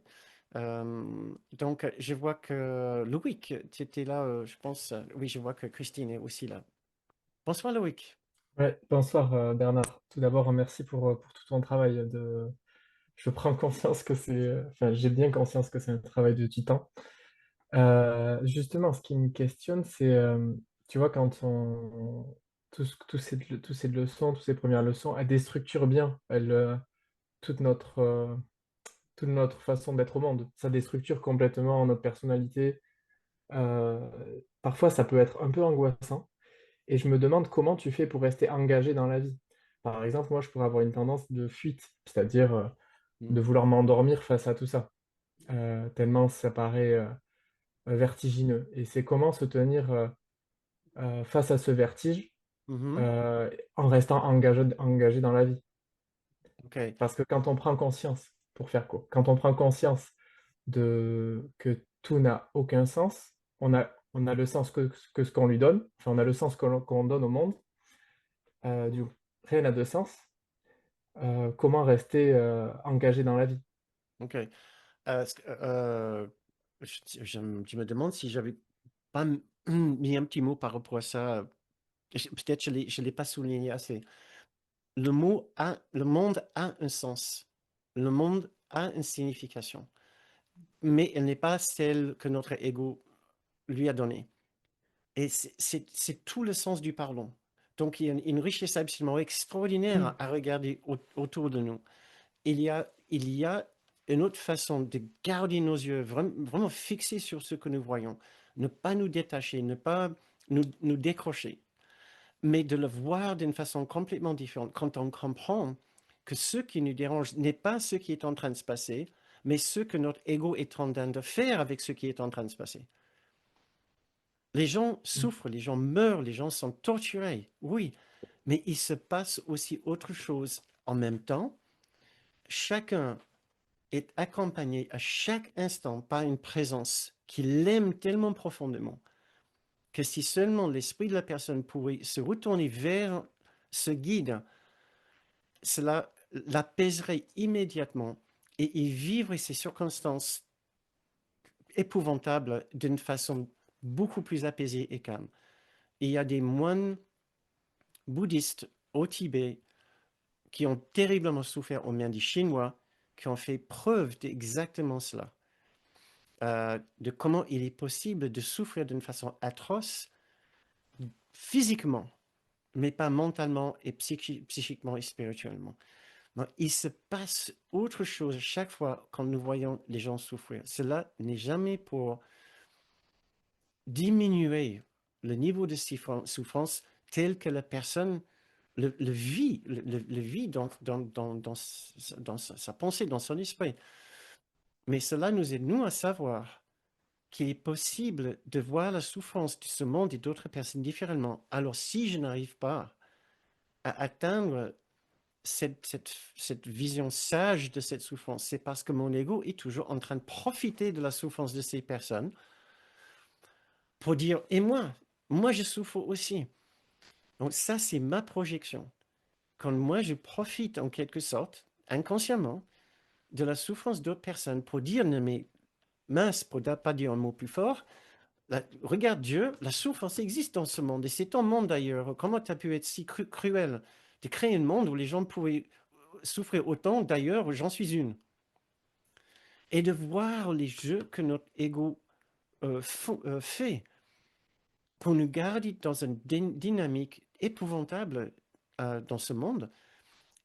Donc, je vois que Loïc, tu étais là, je pense. Oui, je vois que Christine est aussi là. Bonsoir Loïc. Ouais, bonsoir Bernard. Tout d'abord, merci pour tout ton travail. Je prends conscience que enfin, j'ai bien conscience que c'est un travail de titan. Justement, ce qui me questionne, c'est, tu vois, quand tous ces leçons, toutes ces premières leçons, elles déstructurent bien toute toute notre façon d'être au monde. Ça déstructure complètement notre personnalité. Euh, Parfois, ça peut être un peu angoissant. Et je me demande comment tu fais pour rester engagé dans la vie. Par exemple, moi, je pourrais avoir une tendance de fuite, c'est-à-dire Mm. de vouloir m'endormir face à tout ça, tellement ça paraît vertigineux. Et c'est comment se tenir face à ce vertige Mhm. euh, en restant engagé dans la vie. OK. Parce que quand on prend conscience, pour faire quoi, quand on prend conscience que tout n'a aucun sens, on a le sens que ce qu'on lui donne, enfin on a le sens qu'on donne au monde, du coup, rien n'a de sens. Comment rester engagé dans la vie? OK. Je me demande si j'avais pas mis un petit mot par rapport à ça. Peut-être je l'ai pas souligné assez. Le monde a un sens. Le monde a une signification, mais elle n'est pas celle que notre ego lui a donnée. Et c'est tout le sens du pardon. Donc, il y a une richesse absolument extraordinaire Mm. à regarder autour de nous. Il y a une autre façon de garder nos yeux vraiment fixés sur ce que nous voyons, ne pas nous détacher, ne pas nous décrocher, mais de le voir d'une façon complètement différente. Quand on comprend que ce qui nous dérange n'est pas ce qui est en train de se passer, mais ce que notre ego est en train de faire avec ce qui est en train de se passer. Les gens Mm. souffrent, les gens meurent, les gens sont torturés, oui, mais il se passe aussi autre chose. En même temps, chacun est accompagné à chaque instant par une présence qui l'aime tellement profondément que si seulement l'esprit de la personne pouvait se retourner vers ce guide, cela l'apaiserait immédiatement et y vivre ces circonstances épouvantables d'une façon beaucoup plus apaisée et calme. Et il y a des moines bouddhistes au Tibet qui ont terriblement souffert aux mains des Chinois, qui ont fait preuve d'exactement cela. De comment il est possible de souffrir d'une façon atroce physiquement, mais pas mentalement et psychiquement et spirituellement. Donc, il se passe autre chose chaque fois quand nous voyons les gens souffrir. Cela n'est jamais pour diminuer le niveau de souffrance tel que la personne le vit dans sa pensée, dans son esprit. Mais cela nous aide, nous, à savoir qu'il est possible de voir la souffrance de ce monde et d'autres personnes différemment. Alors, si je n'arrive pas à atteindre cette vision sage de cette souffrance, c'est parce que mon ego est toujours en train de profiter de la souffrance de ces personnes pour dire, et moi je souffre aussi. Donc ça, c'est ma projection. Quand moi je profite en quelque sorte, inconsciemment, de la souffrance d'autres personnes pour dire, non mais mince, pour ne pas dire un mot plus fort, regarde Dieu, la souffrance existe dans ce monde et c'est ton monde d'ailleurs. Comment tu as pu être si cruel? de créer un monde où les gens pouvaient souffrir autant. D'ailleurs, j'en suis une. Et de voir les jeux que notre ego fait pour nous garder dans une dynamique épouvantable dans ce monde.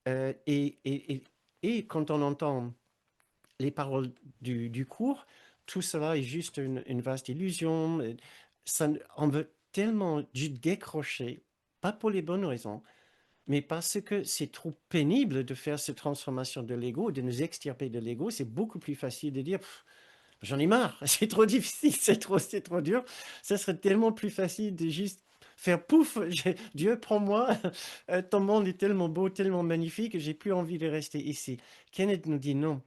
Euh, et, et, et, et quand on entend les paroles du cours, tout cela est juste une vaste illusion. Ça, on veut tellement juste décrocher, pas pour les bonnes raisons, mais parce que c'est trop pénible de faire cette transformation de l'ego, de nous extirper de l'ego. C'est beaucoup plus facile de dire, j'en ai marre, c'est trop difficile, c'est trop dur. Ça serait tellement plus facile de juste faire pouf, Dieu, prends-moi, ton monde est tellement beau, tellement magnifique, que j'ai plus envie de rester ici. Kenneth nous dit non,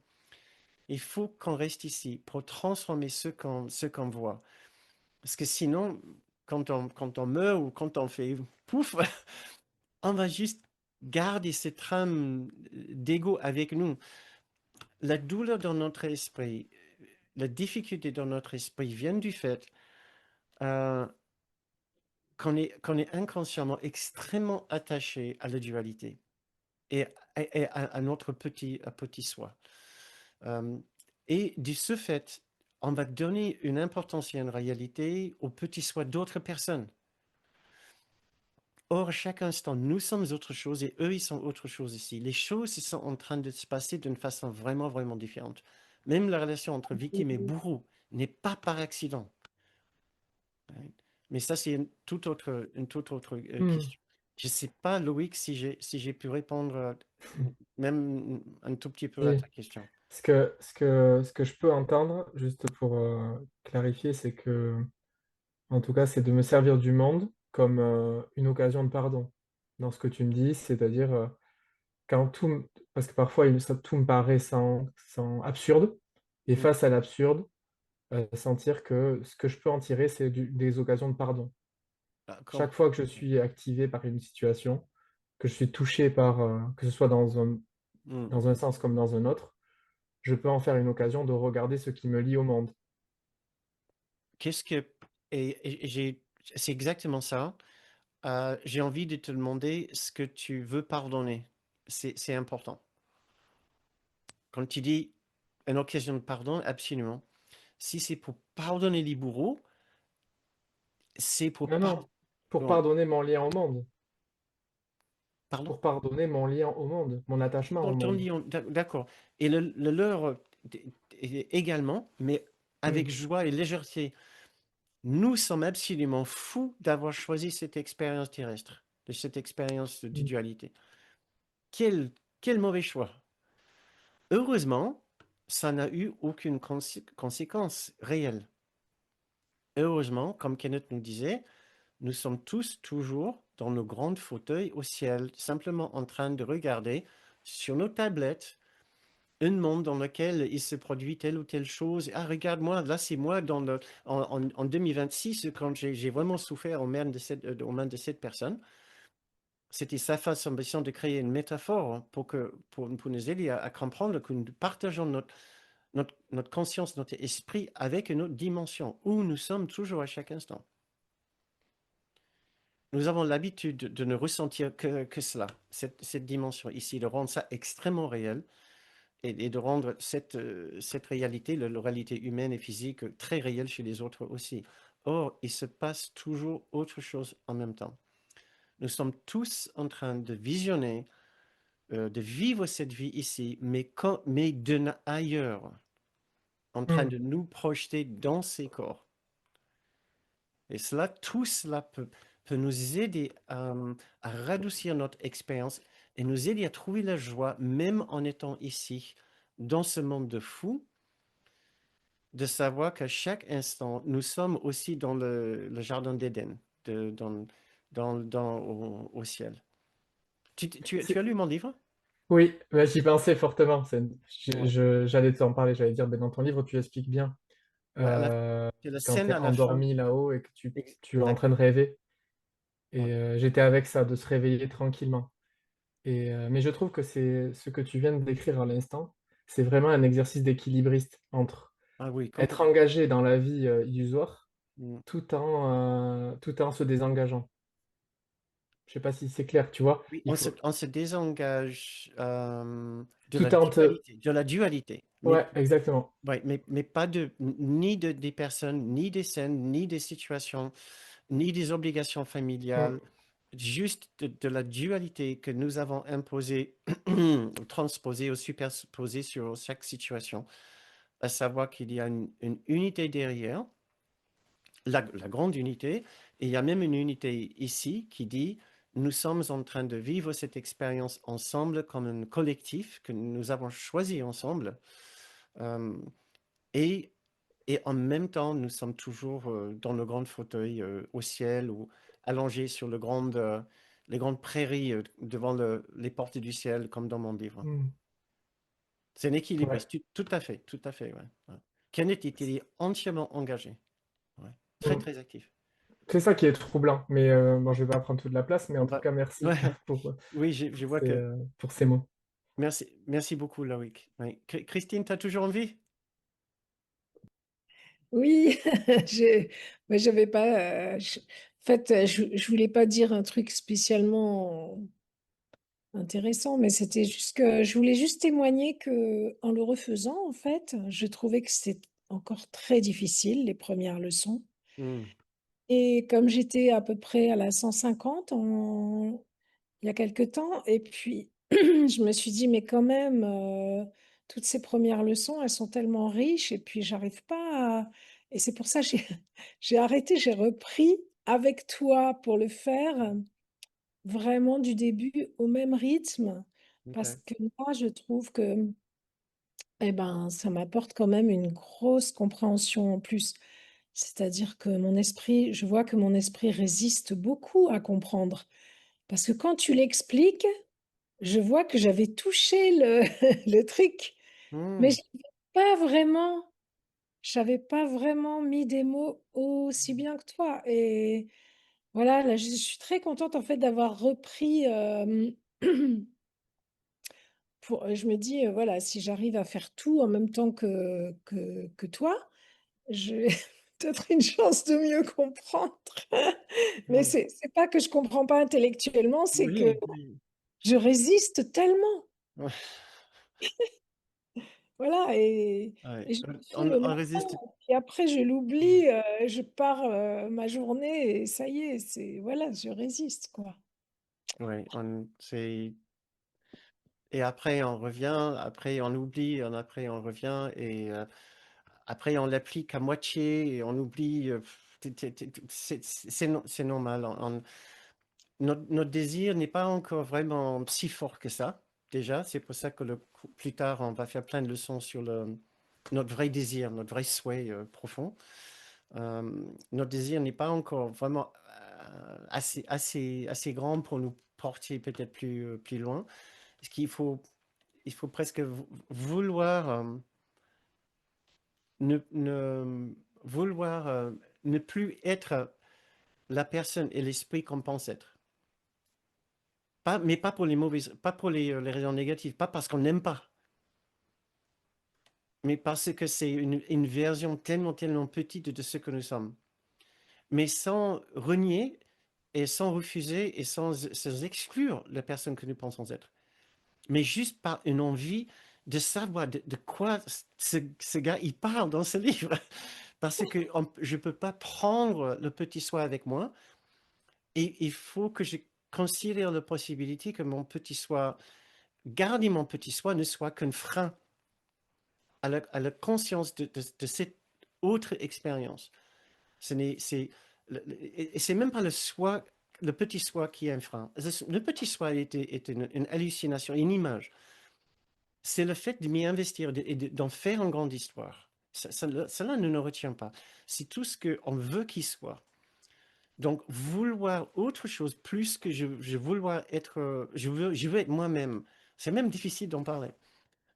il faut qu'on reste ici pour transformer ce qu'on voit. Parce que sinon, quand on meurt ou quand on fait pouf, on va juste garder cette trame d'ego avec nous. La douleur dans notre esprit, la difficulté dans notre esprit vient du fait euh, qu'on est inconsciemment extrêmement attaché à la dualité et à notre petit soi. Euh, et de ce fait, on va donner une importance et une réalité au petit soi d'autres personnes. Or, à chaque instant, nous sommes autre chose et eux, ils sont autre chose ici. Les choses sont en train de se passer d'une façon vraiment, vraiment différente. Même la relation entre victime et bourreau n'est pas par accident. Right? Mais ça, c'est une toute autre Hmm. question. Je ne sais pas, Loïc, si j'ai pu répondre même un tout petit peu à Oui. ta question. Ce que je peux entendre, juste pour clarifier, c'est que, en tout cas, c'est de me servir du monde comme une occasion de pardon. Dans ce que tu me dis, c'est-à-dire quand parce que parfois tout me paraît sans absurde, et Mm. face à l'absurde, sentir que ce que je peux en tirer, c'est des occasions de pardon. Ah, Chaque fois que je suis activé par une situation, que je suis touché par, que ce soit mm. dans un sens comme dans un autre, je peux en faire une occasion de regarder ce qui me lie au monde. Qu'est-ce que... c'est exactement ça. J'ai envie de te demander ce que tu veux pardonner. C'est important. Quand tu dis une occasion de pardon, absolument. Si c'est pour pardonner les bourreaux, c'est pour Non, non, pour pardon. pardonner mon lien au monde, Pardon? pour pardonner mon lien au monde, mon attachement au Pour ton monde. lion, d'accord. Et le leur également, mais avec Hmm, joie et légèreté. Nous sommes absolument fous d'avoir choisi cette expérience terrestre, de cette expérience de hmm, dualité. Quel, quel mauvais choix. Heureusement, ça n'a eu aucune conséquence réelle. Heureusement, comme Kenneth nous disait, nous sommes tous toujours dans nos grands fauteuils au ciel, simplement en train de regarder sur nos tablettes un monde dans lequel il se produit telle ou telle chose. Ah, regarde-moi, là, c'est moi en 2026, quand j'ai vraiment souffert aux mains de cette personne. C'était sa façon de créer une métaphore pour nous aider à comprendre que nous partageons notre conscience, notre esprit avec une autre dimension où nous sommes toujours à chaque instant. Nous avons l'habitude de ne ressentir que cela, cette dimension ici, de rendre ça extrêmement réel et de rendre cette réalité, la réalité humaine et physique, très réelle chez les autres aussi. Or, il se passe toujours autre chose en même temps. Nous sommes tous en train de visionner, de vivre cette vie ici, mais ailleurs, en train hmm. de nous projeter dans ces corps. Et cela, tout cela peut nous aider à radoucir notre expérience et nous aider à trouver la joie, même en étant ici, dans ce monde de fous, de savoir qu'à chaque instant, nous sommes aussi dans le jardin d'Éden, au ciel. Tu as C'est- lu mon livre? Oui, bah, j'y pensais fortement. Ouais. J'allais t'en parler, j'allais dire, ben, dans ton livre, tu expliques bien Ouais, euh, c'est la quand tu scène es à la fin. endormi là-haut et que tu es en train de Exactement. rêver. Ouais. Et j'étais avec ça, de se réveiller tranquillement. Mais je trouve que c'est ce que tu viens de décrire à l'instant, c'est vraiment un exercice d'équilibriste entre Ah oui, être complètement. engagé dans la vie illusoire Mm. tout en se désengageant. Je sais pas si c'est clair, tu vois? Oui, Il faut on se désengage tout en te de la dualité, ouais, exactement. ouais, mais pas ni des personnes, ni des scènes, ni des situations, ni des obligations Mmh, familiales, juste de la dualité que nous avons imposée, transposée ou superposée sur chaque situation, à savoir qu'il y a une unité derrière, la grande unité, et il y a même une unité ici qui dit, nous sommes en train de vivre cette expérience ensemble comme un collectif que nous avons choisi ensemble. Euh, et, et en même temps, nous sommes toujours dans le grand fauteuil au ciel ou allongés sur les grandes prairies devant les portes du ciel, comme dans mon livre. mmh, C'est un équilibre, ouais. tout à fait. Ouais, ouais. Kenneth était entièrement engagé, ouais. Très, Mmh. très actif. C'est ça qui est troublant, mais bon, je vais pas prendre toute la place, mais en tout Ouais, cas, merci ouais. pour, Oui, je vois que. pour ces mots. Merci beaucoup, Loïc. Oui. Christine, tu as toujours envie? Oui, je mais j'avais pas, en fait, je voulais pas dire un truc spécialement intéressant, mais c'était juste que je voulais juste témoigner que en le refaisant, en fait, je trouvais que c'était encore très difficile, les premières leçons Hmm, et comme j'étais à peu près à la 150 en il y a quelque temps et puis je me suis dit: «Mais quand même, toutes ces premières leçons, elles sont tellement riches et puis j'arrive pas à» et c'est pour ça j'ai j'ai arrêté, j'ai repris avec toi pour le faire, vraiment du début au même rythme parce ok. que moi je trouve que, et ben, ça m'apporte quand même une grosse compréhension en plus. C'est-à-dire que mon esprit je vois que mon esprit résiste beaucoup à comprendre parce que quand tu l'expliques je vois que j'avais touché le le truc, mais Hmm, j'avais pas vraiment mis des mots aussi bien que toi et voilà, là, je suis très contente, en fait, d'avoir repris, pour je me dis, voilà, si j'arrive à faire tout en même temps que toi, j'ai peut-être une chance de mieux comprendre. Mais hmm. c'est pas que je comprends pas intellectuellement, c'est que Oui, oui. je résiste tellement. Ouais, Voilà ouais. et je le fais le On matin, résiste. puis après je Hmm. l'oublie, je pars, ma journée et ça y est, c'est voilà, je résiste, quoi. Ouais, et après on revient, après on oublie, après on revient, et après on l'applique à moitié, et on oublie. C'est normal. Notre désir n'est pas encore vraiment si fort que ça, déjà. C'est pour ça que plus tard, on va faire plein de leçons sur notre vrai désir, notre vrai souhait profond. Euh, Notre désir n'est pas encore vraiment assez grand pour nous porter peut-être plus loin. Parce il faut presque vouloir, vouloir ne plus être la personne et l'esprit qu'on pense être. Mais pas pour pas pour les raisons négatives, pas parce qu'on n'aime pas, mais parce que c'est une version tellement petite de ce que nous sommes. Mais sans renier et sans refuser et sans exclure la personne que nous pensons être. Mais juste par une envie de savoir de quoi ce gars il parle dans ce livre. Parce que je ne peux pas prendre le petit soi avec moi et il faut que je considère la possibilité que mon petit soi, garder mon petit soi ne soit qu'un frein à la conscience de cette autre expérience. Et c'est même pas le soi, le petit soi qui est un frein. Le petit soi est une hallucination, une image. C'est le fait de m'y investir et d'en faire une grande histoire. Cela ne nous retient pas. C'est tout ce qu'on veut qu'il soit. Donc, vouloir autre chose plus que je vouloir être, je veux être moi-même. C'est même difficile d'en parler.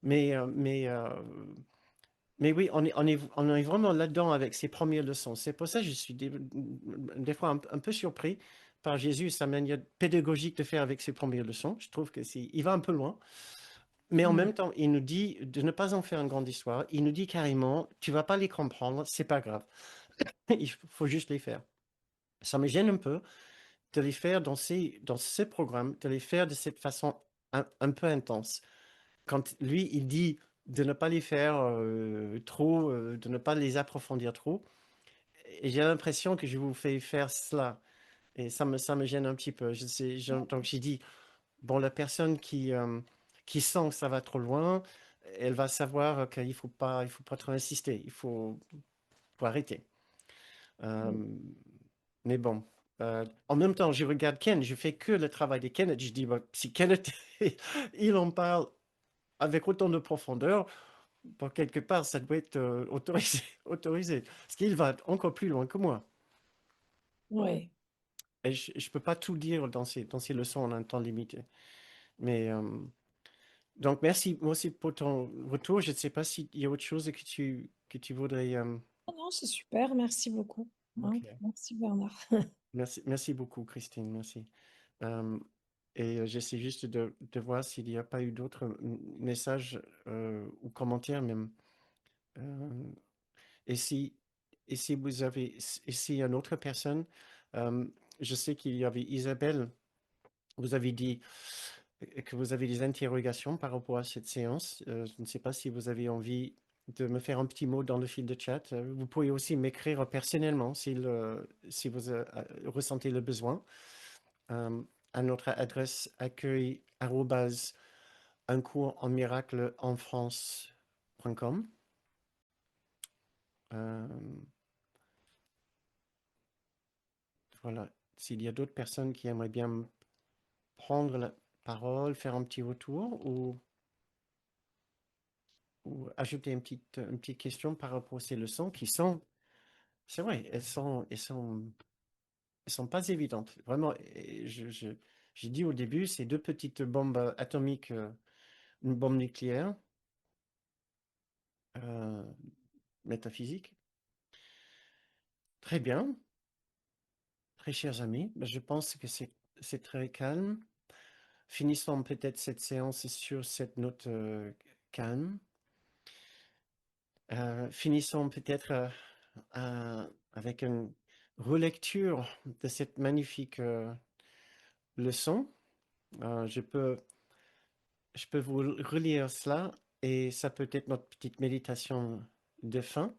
Mais, euh, mais, euh, mais oui, on est vraiment là-dedans avec ces premières leçons. C'est pour ça que je suis des fois un peu surpris par Jésus, sa manière pédagogique de faire avec ses premières leçons. Je trouve que il va un peu loin. Mais en Mmh. même temps, il nous dit de ne pas en faire une grande histoire. Il nous dit carrément, tu vas pas les comprendre, c'est pas grave. Il faut juste les faire. Ça me gêne un peu de les faire dans ce programme, de les faire de cette façon un peu intense. Quand lui, il dit de ne pas les faire trop, de ne pas les approfondir trop, et j'ai l'impression que je vous fais faire cela. Et ça me gêne un petit peu. Donc j'ai dit, bon, la personne qui sent que ça va trop loin, elle va savoir qu'il faut pas trop insister. Faut arrêter. Euh, mais bon, en même temps, je regarde Ken, je fais que le travail de Kenneth. Je dis, bah, si Kenneth, il en parle avec autant de profondeur, pour quelque part, ça doit être autorisé, autorisé. Parce qu'il va encore plus loin que moi. Ouais. Et je ne peux pas tout dire dans ces leçons en un temps limité. Mais donc, merci moi aussi pour ton retour. Je ne sais pas s'il y a autre chose que tu voudrais. Ah non, c'est super, merci beaucoup. Hein. Ok. Merci Bernard. Merci, merci beaucoup, Christine. Merci. Euh, et j'essaie juste de voir s'il n'y a pas eu d'autres messages ou commentaires même. Euh, et si, et si vous avez, et s'il y a une autre personne, euh, je sais qu'il y avait Isabelle, vous avez dit que vous avez des interrogations par rapport à cette séance. Je ne sais pas si vous avez envie de me faire un petit mot dans le fil de chat. Vous pouvez aussi m'écrire personnellement si vous ressentez le besoin à notre adresse accueil un cours en miracle en France.com. Voilà. S'il y a d'autres personnes qui aimeraient bien prendre la parole, faire un petit retour ou ajouter une petite question par rapport à ces leçons qui sont, c'est vrai, elles sont pas évidentes. Vraiment, et j'ai dit au début, ces deux petites bombes atomiques, une bombe nucléaire, euh, métaphysique. Très bien, très chers amis. Ben, je pense que c'est très calme. Finissons peut-être cette séance sur cette note calme. Finissons peut-être avec une relecture de cette magnifique leçon. Je peux vous relire cela et ça peut être notre petite méditation de fin,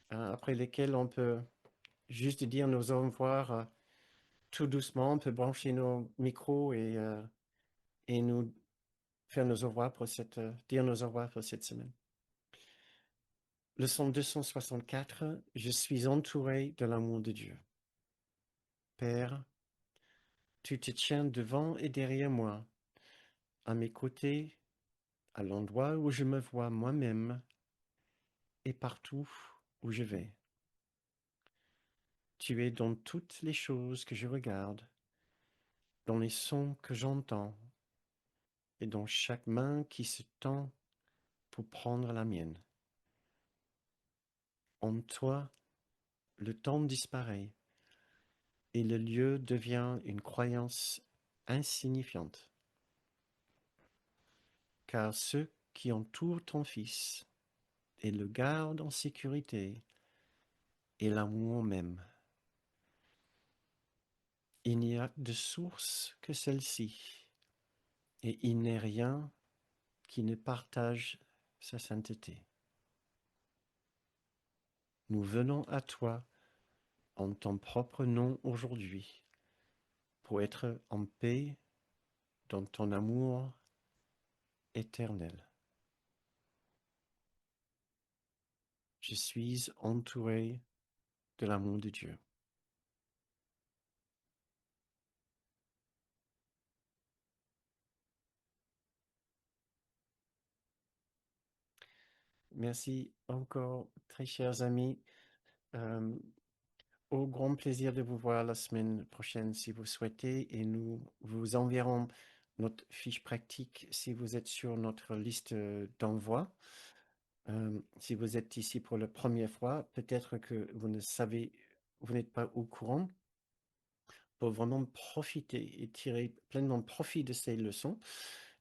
après lesquelles on peut juste dire nos au revoir tout doucement. On peut brancher nos micros et nous faire nos au revoir pour dire nos au revoir pour cette semaine. Leçon 264, je suis entouré de l'amour de Dieu. Père, tu te tiens devant et derrière moi, à mes côtés, à l'endroit où je me vois moi-même et partout où je vais. Tu es dans toutes les choses que je regarde, dans les sons que j'entends et dans chaque main qui se tend pour prendre la mienne. En toi, le temps disparaît et le lieu devient une croyance insignifiante. Car ceux qui entourent ton Fils et le gardent en sécurité et l'amour même. Il n'y a de source que celle-ci, et il n'est rien qui ne partage sa sainteté. Nous venons à toi en ton propre nom aujourd'hui, pour être en paix dans ton amour éternel. Je suis entouré de l'amour de Dieu. Merci encore, très chers amis. Euh, Au grand plaisir de vous voir la semaine prochaine si vous souhaitez et nous vous enverrons notre fiche pratique si vous êtes sur notre liste d'envoi. Si vous êtes ici pour la première fois, peut-être que vous n'êtes pas au courant pour vraiment profiter et tirer pleinement profit de ces leçons.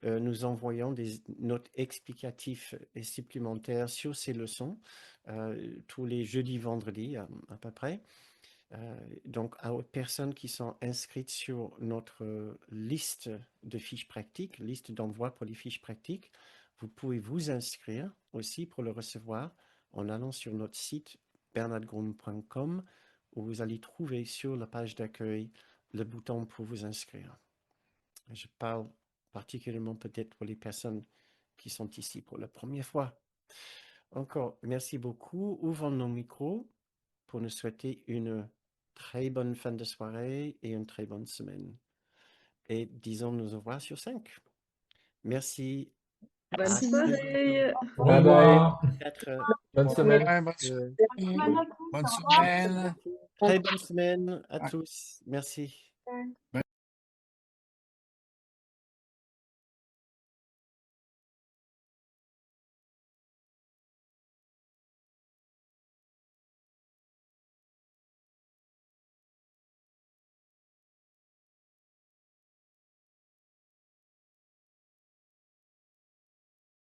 Nous envoyons des notes explicatives et supplémentaires sur ces leçons tous les jeudis, vendredis à peu près. Donc, aux personnes qui sont inscrites sur notre liste de fiches pratiques, liste d'envoi pour les fiches pratiques, vous pouvez vous inscrire aussi pour le recevoir en allant sur notre site bernardgrund.com où vous allez trouver sur la page d'accueil le bouton pour vous inscrire. Je parle particulièrement peut-être pour les personnes qui sont ici pour la première fois. Encore, merci beaucoup. Ouvrons nos micros pour nous souhaiter une très bonne fin de soirée et une très bonne semaine. Et disons nous au revoir sur 5. Merci. Bonne À très soirée. bientôt. Bye bye. 4, Bonne 3, semaine. Ouais, bonne semaine. très bonne semaine à tous. Merci.